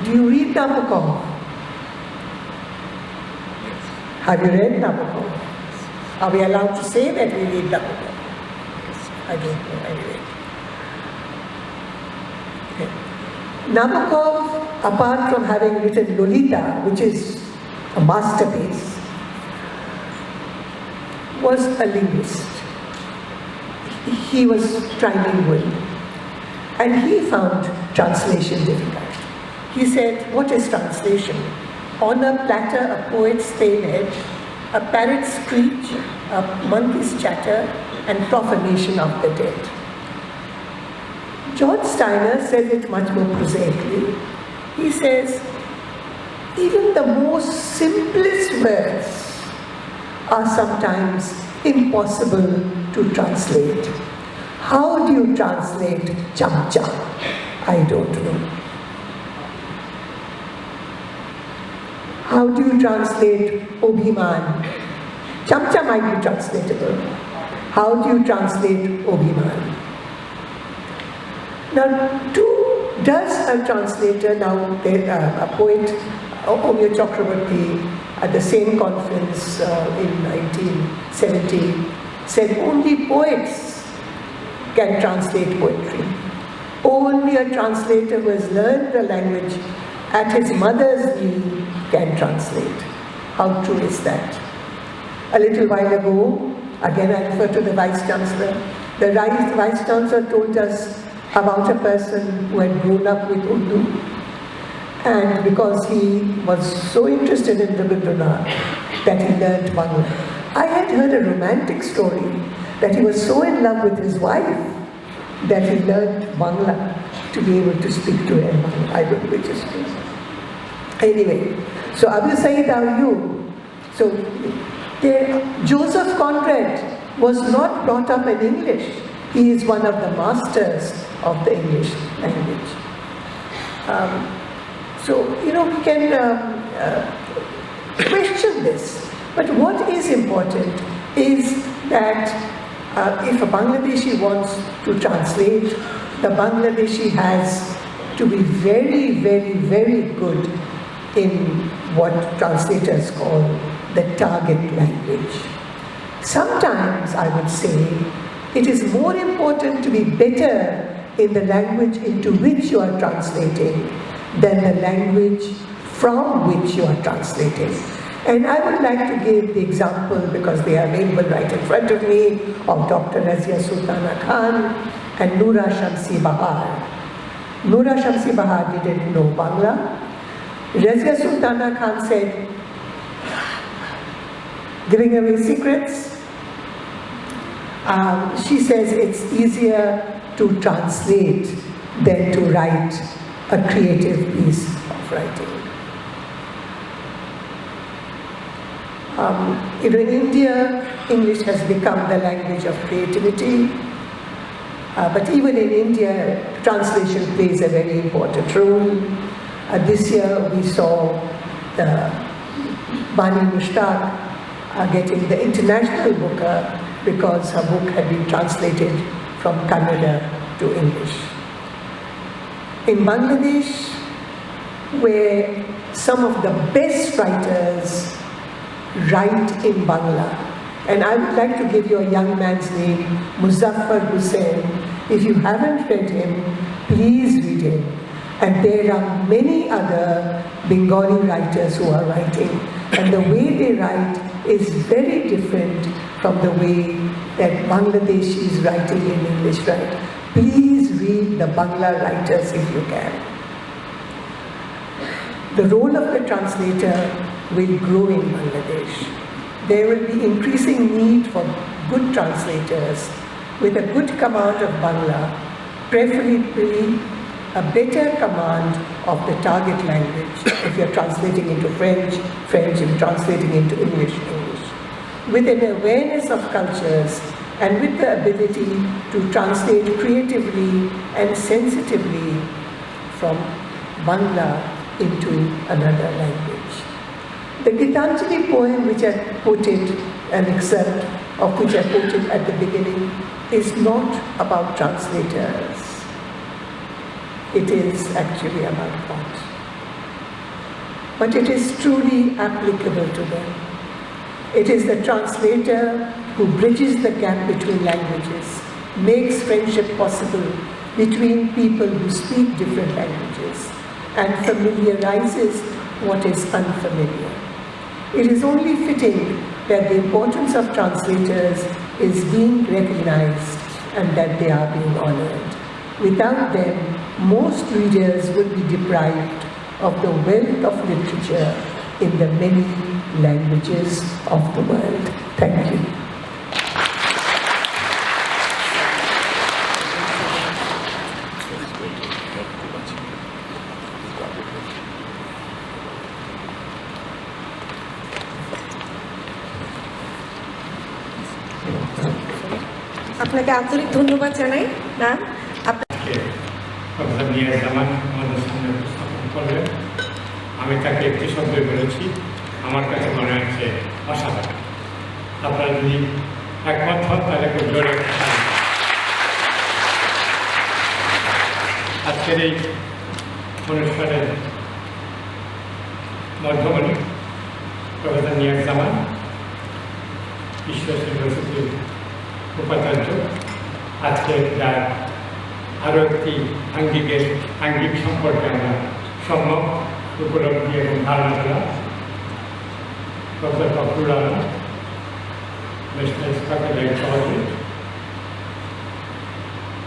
do you read Nabokov? Yes. Have you read Nabokov? Are we allowed to say that we read Nabokov? I don't know, anyway. Okay. Nabokov, apart from having written Lolita, which is a masterpiece, was a linguist. He was trilingual, and he found translation difficult. He said, what is translation? On a platter, a poet's pale head, a parrot's screech, a monkey's chatter, and profanation of the dead. George Steiner says it much more prosaically. He says, even the most simplest words are sometimes impossible to translate. How do you translate chamcha? I don't know. How do you translate Obhiman? Chamcha might be translatable. How do you translate Obhiman? Now, does a translator, now a poet, Omya Chakrabarti, at the same conference in 1970, said only poets can translate poetry. Only a translator who has learned the language at his mother's knee can translate. How true is that? A little while ago, again I refer to the Vice Chancellor, the Vice Chancellor told us about a person who had grown up with Urdu, and because he was so interested in Rabindranath that he learned Bangla. I had heard a romantic story that he was so in love with his wife that he learned Bangla to be able to speak to her in Bangla. I don't know which is true. Anyway, so Abu Sayyid Ayyub, so Joseph Conrad was not brought up in English. He is one of the masters of the English language. So, you know, we can question this. But what is important is that if a Bangladeshi wants to translate, the Bangladeshi has to be very, very, very good in what translators call the target language. Sometimes, I would say, it is more important to be better in the language into which you are translating than the language from which you are translating. And I would like to give the example, because they are available right in front of me, of Dr. Razia Sultana Khan and Noura Shamsi Bahar. Noura Shamsi Bahar didn't know Bangla. Razia Sultana Khan said, giving away secrets, she says it's easier to translate than to write a creative piece of writing. In India, English has become the language of creativity, but even in India, translation plays a very important role. This year we saw Bani Mushtaq getting the International Booker because her book had been translated from Kannada to English. In Bangladesh, where some of the best writers write in Bangla, and I would like to give you a young man's name, Muzaffar Hussain. If you haven't read him, please read him. And there are many other Bengali writers who are writing, and the way they write is very different from the way that Bangladeshis writing in English write. Please read the Bangla writers if you can. The role of the translator will grow in Bangladesh. There will be increasing need for good translators with a good command of Bangla, preferably a better command of the target language. If you're translating into French, French, if you're translating into English, English. With an awareness of cultures and with the ability to translate creatively and sensitively from Bangla into another language. The Gitanjali poem, which I quoted, an excerpt of which I quoted at the beginning, is not about translators. It is actually about God. But it is truly applicable to them. It is the translator who bridges the gap between languages, makes friendship possible between people who speak different languages, and familiarizes what is unfamiliar. It is only fitting that the importance of translators is being recognized and that they are being honored. Without them, most readers would be deprived of the wealth of literature in the many languages of the world. Thank you. আপনাকে আন্তরিক ধন্যবাদ জানাই ma'am. Professor Niaz জামান আমাদের সামনে উপস্থাপন করলেন। আমি তাকে একটি শব্দ বলেছি, আমার কাছে মনে হচ্ছে অসাধারণ। আপনারা যদি একমত হন তাহলে খুব জোরে। আজকের এই অনুষ্ঠানের মধ্যমণি প্রফেসর নিয়াজ জামান, ঈশ্বর ইউনিভার্সিটির উপাচার্য। আজকে যার আরও একটি আঙ্গিক সম্পর্কে আমরা সম্যক উপলব্ধি এবং ধারণা পেলাম। প্রফেসর আকবর আলী, মিস্টার চৌধুরী,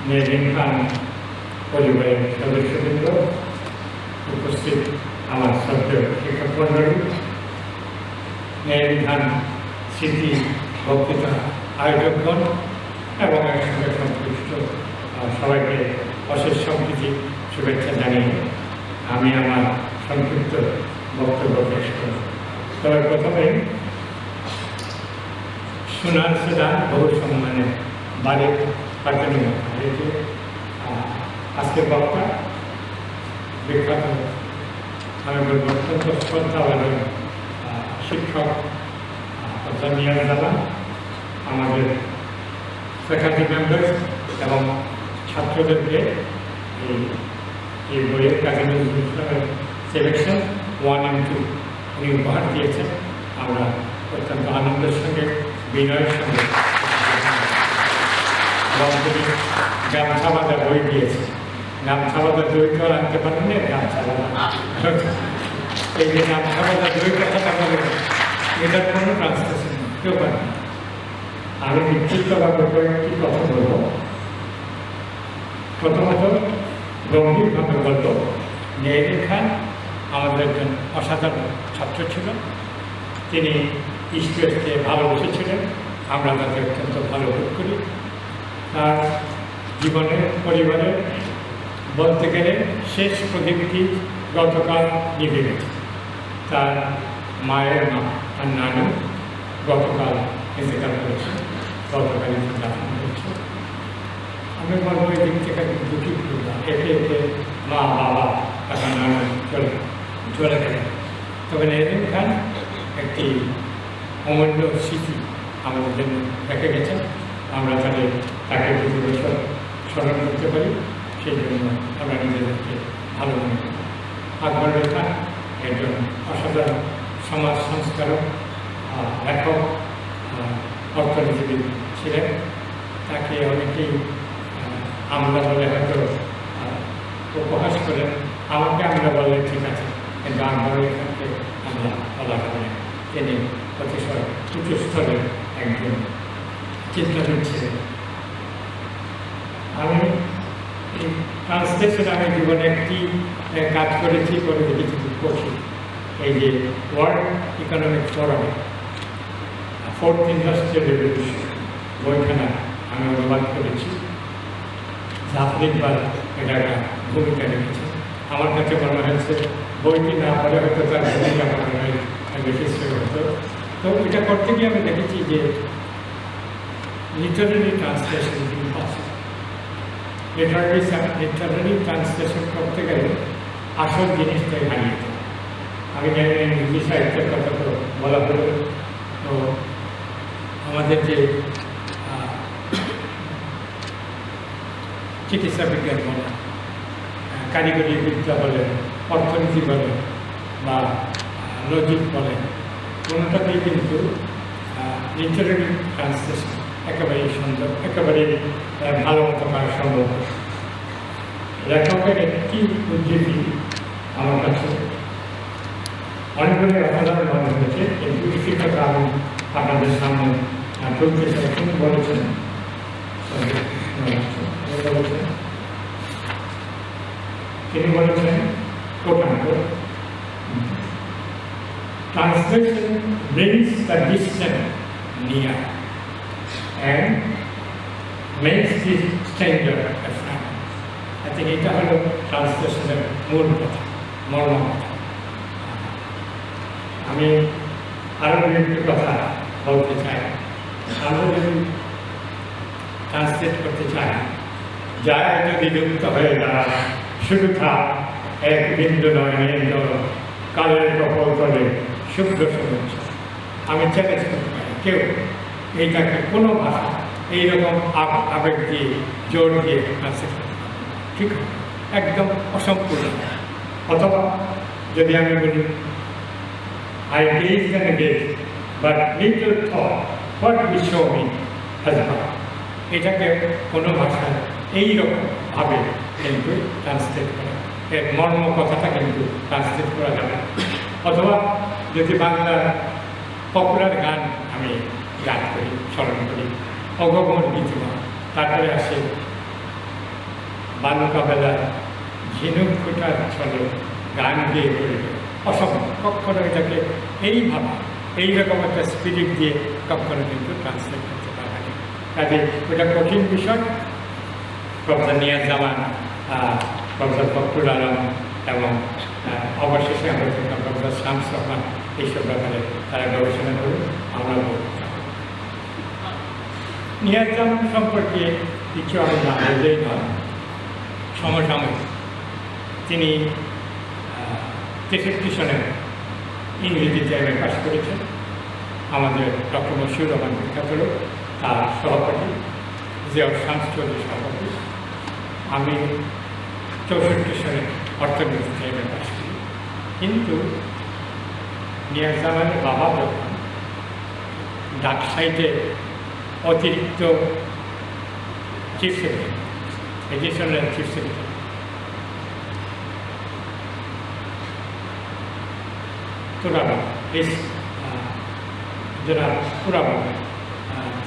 নাহরিন খান পরিবারের সদস্যবৃন্দ, উপস্থিত আমার শ্রদ্ধেয় শিক্ষক মণ্ডলী, নাহরিন খান স্মৃতি বক্তৃতা আয়োজকগণ এবং এর সঙ্গে সংশ্লিষ্ট সবাইকে অশেষ সম্প্রীতি শুভেচ্ছা জানিয়ে আমি আমার সংক্ষিপ্ত বক্তব্য পেশ করব। তবে প্রথমে সুনার সেদান বহু সম্মানে বাড়ির পাঠানো হয়েছে। আজকের বক্তা বিখ্যাত, আমি বলব অত্যন্ত শ্রদ্ধাভাজন শিক্ষক প্রফেসর নিয়াজ জামান, আমাদের ফ্যাকাল্টি মেম্বার্স এবং ছাত্রদেরকে এই বইয়ের কাজী নজরুল ইসলামের সিলেকশন 1 and 2 উনি উপহার দিয়েছেন। আমরা অত্যন্ত আনন্দের সঙ্গে, বিনয়ের সঙ্গে, এবং তিনি গামছা বাঁধা বই দিয়েছেন। গামছা বাঁধা দই তো আনতে পারেন না, গামছা বাঁধা এই যে গামছা বাঁধা দই কথাটা বলে, এটার কোনো ট্রান্সলেশন কেউ পারে না। আমি বিক্ষিপ্তভাবে কয়েকটি কথা বলব। প্রথমত গম্ভীরভাবে বলব, নাহরিন খান আমাদের একজন অসাধারণ ছাত্র ছিল। তিনি ইস্ট ওয়েস্টকে ভালোবেসেছিলেন, আমরা তাকে অত্যন্ত ভালো বোধ করি। তার জীবনের পরিবারের বলতে গেলে শেষ প্রদীপটি গতকাল নিভে গেছে। তার মায়ের মা, তার নানু গতকাল ইন্তেকাল করেছে, গতকাল দাফন করেছে। আমি বলবো এই দিক থেকে দুটি একে একে মা, বাবা, তার নানু চলে গেলেন। তবে নাহরিন খান একটি অমূল্য স্মৃতি আমাদের জন্য রেখে গেছেন। আমরা তাকে প্রতি বছর স্মরণ করতে পারি, সেই জন্য আমরা নিজেদেরকে ভালো মনে করি। আকবর আলী খান একজন অসাধারণ সমাজ সংস্কারক, লেখক, অর্থনীতিবিদ ছিলেন। তাকে অনেকেই আমরা বলে হয়তো উপহাস করেন, আমাকে আমরা বললে ঠিক আছে, কিন্তু আকবর আলী খানকে আমরা বলা হবে। তিনি অতিশয় উচ্চ স্তরের একজন চিন্তাবিদ ছিলেন। আমি এই ট্রান্সলেশন আমি জীবনে একটি কাজ করেছি, করে দেখেছি খুব কঠিন। এই যে ওয়ার্ল্ড ইকোনমিক ফোরামে 4th ইন্ডাস্ট্রিয়াল রেভলিউশন বইখানা আমি অনুবাদ করেছি। জাফর ইকবাল এটা একটা ভূমিকা রেখেছে। আমার কাছে মনে হয়েছে বইটি না পড়ে হয়তো তার ভূমিকা মনে হয় বেশি হতো। তো এটা করতে গিয়ে আমি দেখেছি যে Literary translation impossible. Literary translation করতে গেলে আসল জিনিসটাই হারিয়েছে। আমি জানি না ইংরেজি সাহিত্যের কথা তো বলা হলো, তো আমাদের যে চিকিৎসা বিজ্ঞান বলেন, কারিগরি বিদ্যা বলেন, অর্থনীতি বলেন বা লজিক বলেন, কোনোটাতেই কিন্তু লিটারেরি ট্রান্সলেশন একেবারেই সুন্দর, একেবারে ভালো মতো করা সম্ভব। লেখকের একটি উদ্ধৃতি আমার কাছে অনেকগুলো অসাধারণ মনে হয়েছে, কিন্তু বিশেষত আমি আপনাদের সামনে তুলতে চাই। তিনি বলেছেন translation brings the distant near and makes the stranger a friend. I think এটা হলো ট্রান্সলেশনের মূল কথা, মর্ম কথা। আমি আরো একটু কথা বলতে চাই। আমরা যদি ট্রান্সলেট করতে চাই, যারা যদি যুক্ত হয়ে দাঁড়ায় শুধু থাক এক বিন্দু নয়নের কালের কপল তলে শুভ্র শুভেচ্ছা। আমি চ্যালেঞ্জ করতে পারি, কেউ এইটাকে কোনো ভাষা এইরকম আবেগ দিয়ে জোর দিয়ে ট্রান্সলেট করতে পারে, ঠিক আছে, একদম অসম্পূর্ণ। অথবা যদি আমি বলি I gaze and gaze, but little thought what we show me has come. এটাকে কোনো ভাষায় এইরকম ভাবে কিন্তু ট্রান্সলেট করা, এর মর্ম কথাটা কিন্তু ট্রান্সলেট করা যাবে। অথবা যদি বাংলার পপুলার গান আমি গান করি, স্মরণ করি, অগমর গীতিমা, তারপরে আসে বালুকা বেলা ঝিনুক ফুটার ছলে গান গিয়ে পড়ে, অসম্ভব। কখনো এটাকে এইভাবে এইরকম একটা স্পিরিট দিয়ে কখনো কিন্তু ট্রান্সলেট করতে পারবে না। কাজে ওটা কঠিন বিষয়। প্রফেসর নিয়াজ জামান, প্রফেসর ফখরুল আলম এবং অবশেষে আমরা প্রফেসর শামস রহমান এইসব ব্যাপারে তারা গবেষণা করে আমরা নিয়াজ জামান সম্পর্কে কিছু আমি না বললেই নয়। সমসাময়িক তিনি 63 সনে ইংরেজিতে এম.এ পাস করেছেন। আমাদের ডক্টর মশিউর রহমান বিখ্যাত লোক, তার সহপাঠী জিয়াউর শামস চৌধুরী সভাপতি। আমি 64 সনে অর্থনীতিতে এম.এ পাস করি। কিন্তু নিয়াজ জামানের বাবা যখন ডাক সাইটে অতিরিক্ত chief secretary, additional chief secretary, যারা পুরাবো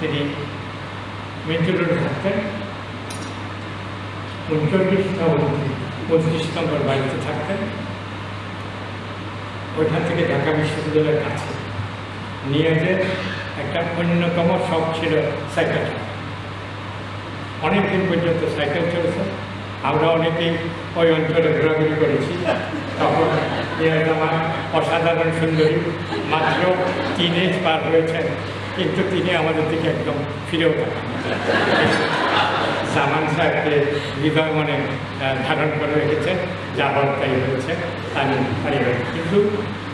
তিনি মেন্টুরে থাকতেন। 39 নম্বর বাড়িতে থাকতেন। ওইখান থেকে ঢাকা বিশ্ববিদ্যালয়ের কাছে। নিয়াজের একটা অন্যতম শখ ছিল সাইকেল চালানো। অনেকদিন পর্যন্ত সাইকেল চলেছে। আমরা অনেকেই ওই অঞ্চলে ঘোরাঘুরি করেছি। তখন নিয়াজ জামান অসাধারণ সুন্দরী, মাত্র টিনেজ পার হয়েছেন, কিন্তু তিনি আমাদের দিকে একদম ফিরেও থাকেন। জামান সাহেবকে হৃদয় মনে ধারণ করে রেখেছেন, যা হওয়ার তাই হয়েছে আমি পারিবারিক। কিন্তু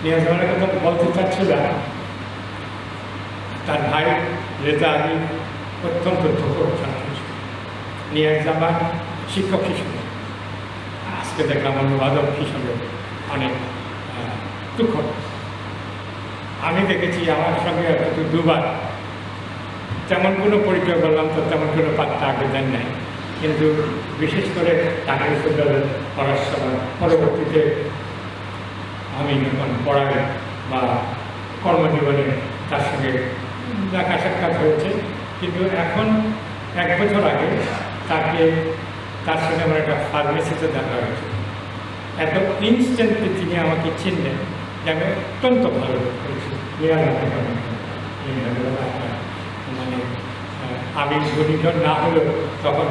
নিয়াজ জামানের কথা বলতে চাচ্ছিলাম, তার ভাই রেজা আলী অত্যন্ত দক্ষ ছাত্র ছিল। নিয়াজ জামান শিক্ষক হিসেবে, আজকে দেখলাম অনুবাদক হিসেবে অনেক দুঃখ। আমি দেখেছি আমার সঙ্গে দুবার তেমন কোনো পরিচয় বললাম তো তেমন কোনো পাত্তা আগে দেন নাই। কিন্তু বিশেষ করে ঢাকা বিশ্ববিদ্যালয়ের পড়ার সময় পরবর্তীতে আমি যখন পড়াই বা কর্মজীবনে তার সঙ্গে দেখা সাক্ষাৎ হয়েছে। কিন্তু এখন 1 বছর আগে তার সঙ্গে আমার একটা ফার্মেসিতে দেখা হয়েছে। এত ইনস্ট্যান্টলি তিনি আমাকে চিনলেন যে আমি অত্যন্ত ভালো করেছি। মানে আমি গুণীজন না হলেও তখন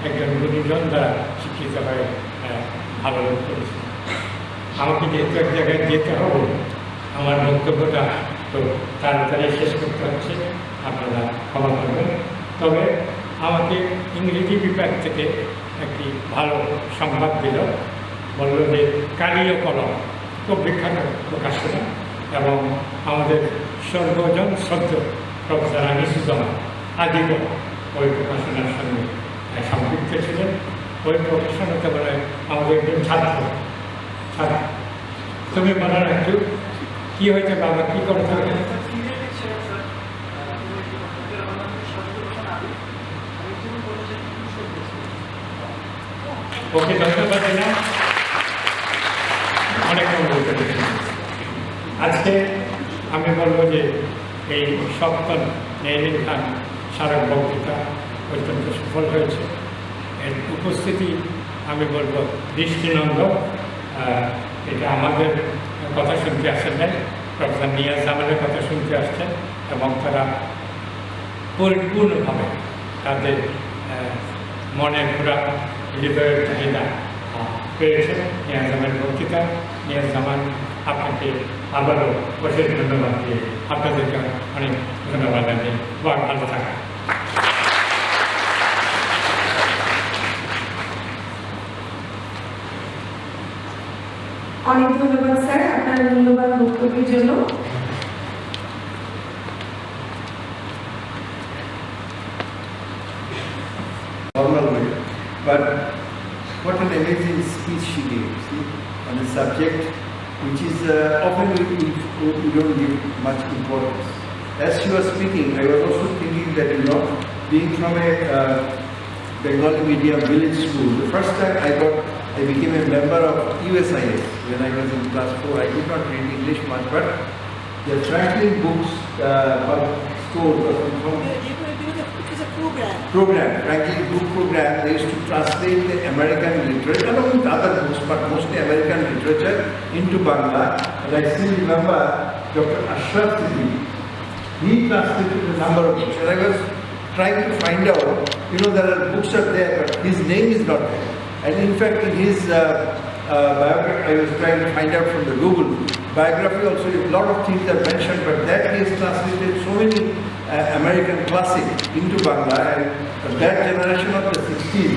একজন গুণীজন দ্বারা শিক্ষিত হয়ে ভালো লোক করেছি। আমাকে যেহেতু এক জায়গায় যেতে হবে, আমার বক্তব্যটা তো তাড়াতাড়ি শেষ করতে হচ্ছে, আপনারা ক্ষমা করবেন। তবে আমাকে ইংরেজি বিভাগ থেকে একটি ভালো সংবাদ দিল, বলল যে কালীয় কলম খুব বিখ্যাত প্রকাশনা এবং আমাদের সর্বজন শ্রদ্ধ প্রফেসর নিয়াজ জামান আজীবন ওই প্রকাশনার সঙ্গে সম্পৃক্ত ছিলেন। ওই প্রকাশনাতে বলে আমাদের একজন ছাত্র তুমি বলো না একটু কী হয়েছে বাবা, কী করতে হবে? ওকে ধন্যবাদ না, অনেক বলতে আজকে আমি বলবো যে এই 7th নাহরিন খান স্মারক বক্তৃতা অত্যন্ত সফল হয়েছে। এর উপস্থিতি আমি বলবো দৃষ্টিনন্দন। এটা আমাদের কথা শুনতে আসেন নাই, প্রফেসর নিয়াজ জামানের কথা শুনতে আসছেন এবং তারা পরিপূর্ণভাবে তাদের মনের ঘোরা হৃদয়ের চাহিদা পেয়েছেন নিয়াজ জামানের বক্তৃতা। নিয়াজ জামান আপনাকে আবারও অশেষ ধন্যবাদ দিয়ে আপনাদেরকে অনেক ধন্যবাদ জানিয়ে ভালো থাকা। অনেক ধন্যবাদ স্যার আপনার মূল্যবান বক্তব্যের জন্য। Normal way, but what an amazing speech she gave, see, on the subject, which is often we don't give much importance. As she was speaking, I was also thinking that, being from a Bengali medium village school, the first time I became a member of USIS when I was in class 4. I did not read English much, but the Franklin books store was from program, Franklin book program. They used to translate the American literature, along with other books, but mostly American literature into Bangla. And I still remember Dr. Ashraf Siddiqui. He translated a number of books, and I was trying to find out, there are books are there, but his name is not there. And in fact, in his biography, I was trying to find out from the Google biography also, a lot of things are mentioned, but that he has translated so many American classics into Bangla, and that generation of the 60s,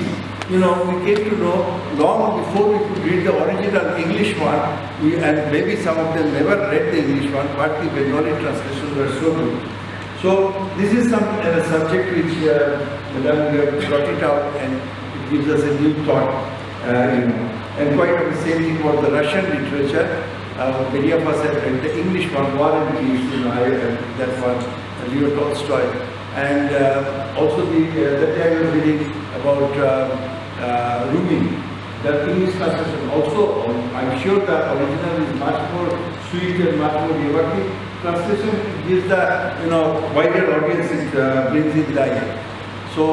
we came to know long before we could read the original English one, and maybe some of them never read the English one, but the Bengali translations were so good. So this is a subject which, Madam, we have brought it out, and it gives us a new thought, And quite the same thing about the Russian literature. Many of us have read the English one, War and Peace, that one, Leo Tolstoy. And also that day I was reading about Rumi, the English translation. Also, I'm sure the original is much more sweet and much more evocative. Translation gives the wider audience, it brings it light. So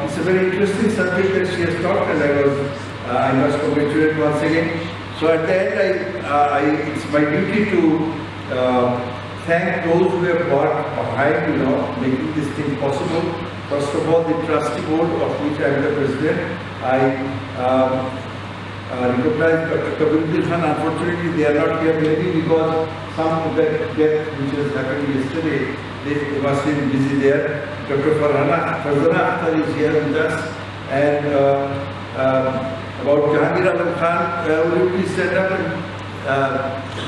it's a very interesting subject that she has taught, and I must congratulate once again. So at the end, it's my duty to thank those who have worked behind, making this thing possible. First of all, the trustee board, of which I am the president. I recognize Dr. Rabindranath Tagore. Unfortunately, they are not here, maybe because some of the death which has happened yesterday, they must have been busy there. Dr. Farhana is here with us, and about Gitanjali Khan, will you please stand up and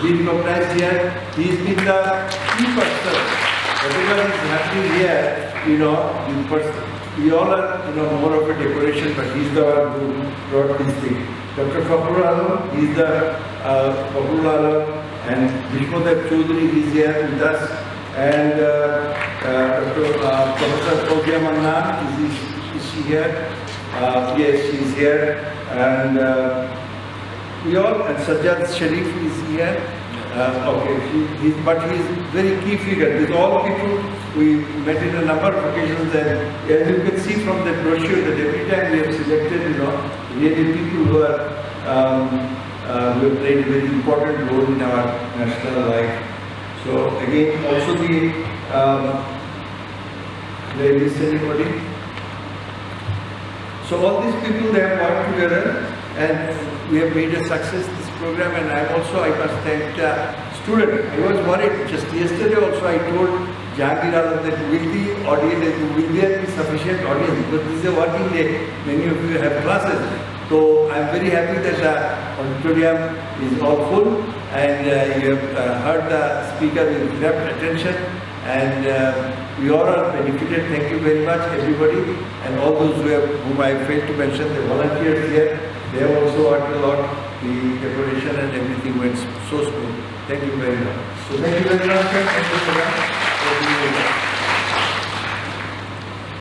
be recognized here? He's been the key person. Whatever is happening here, we all are, more of a decoration, but he's the one who brought this thing. Dr. Akbar Ali, he's the Akbar Ali, and Vishmodev Chaudhary is here with us, and Professor Fawzia Manna, is she here? Yes, she is here, and we all, and Sajjad Sharif is here. Okay, but he is very key figure. These all people we met in a number of occasions, and as you can see from the brochure, that every time we have selected, really people who have played a very important role in our national life. So again, also did I miss anybody? So all these people, they have worked together, and we have made a success this program. And I must thank the students. I was worried just yesterday also. I told Jahangir that will the audience, will there be sufficient audience, because this is a working day. Many of you have classes. So I'm very happy that the auditorium is all full, and you have heard the speaker with rapt attention, and we all are benefited. Thank you very much, everybody, and all those whom I failed to mention, the volunteers here. They have also worked a lot. The decoration and everything went so smooth. Thank you very much. So thank you very much, sir. Thank you very much.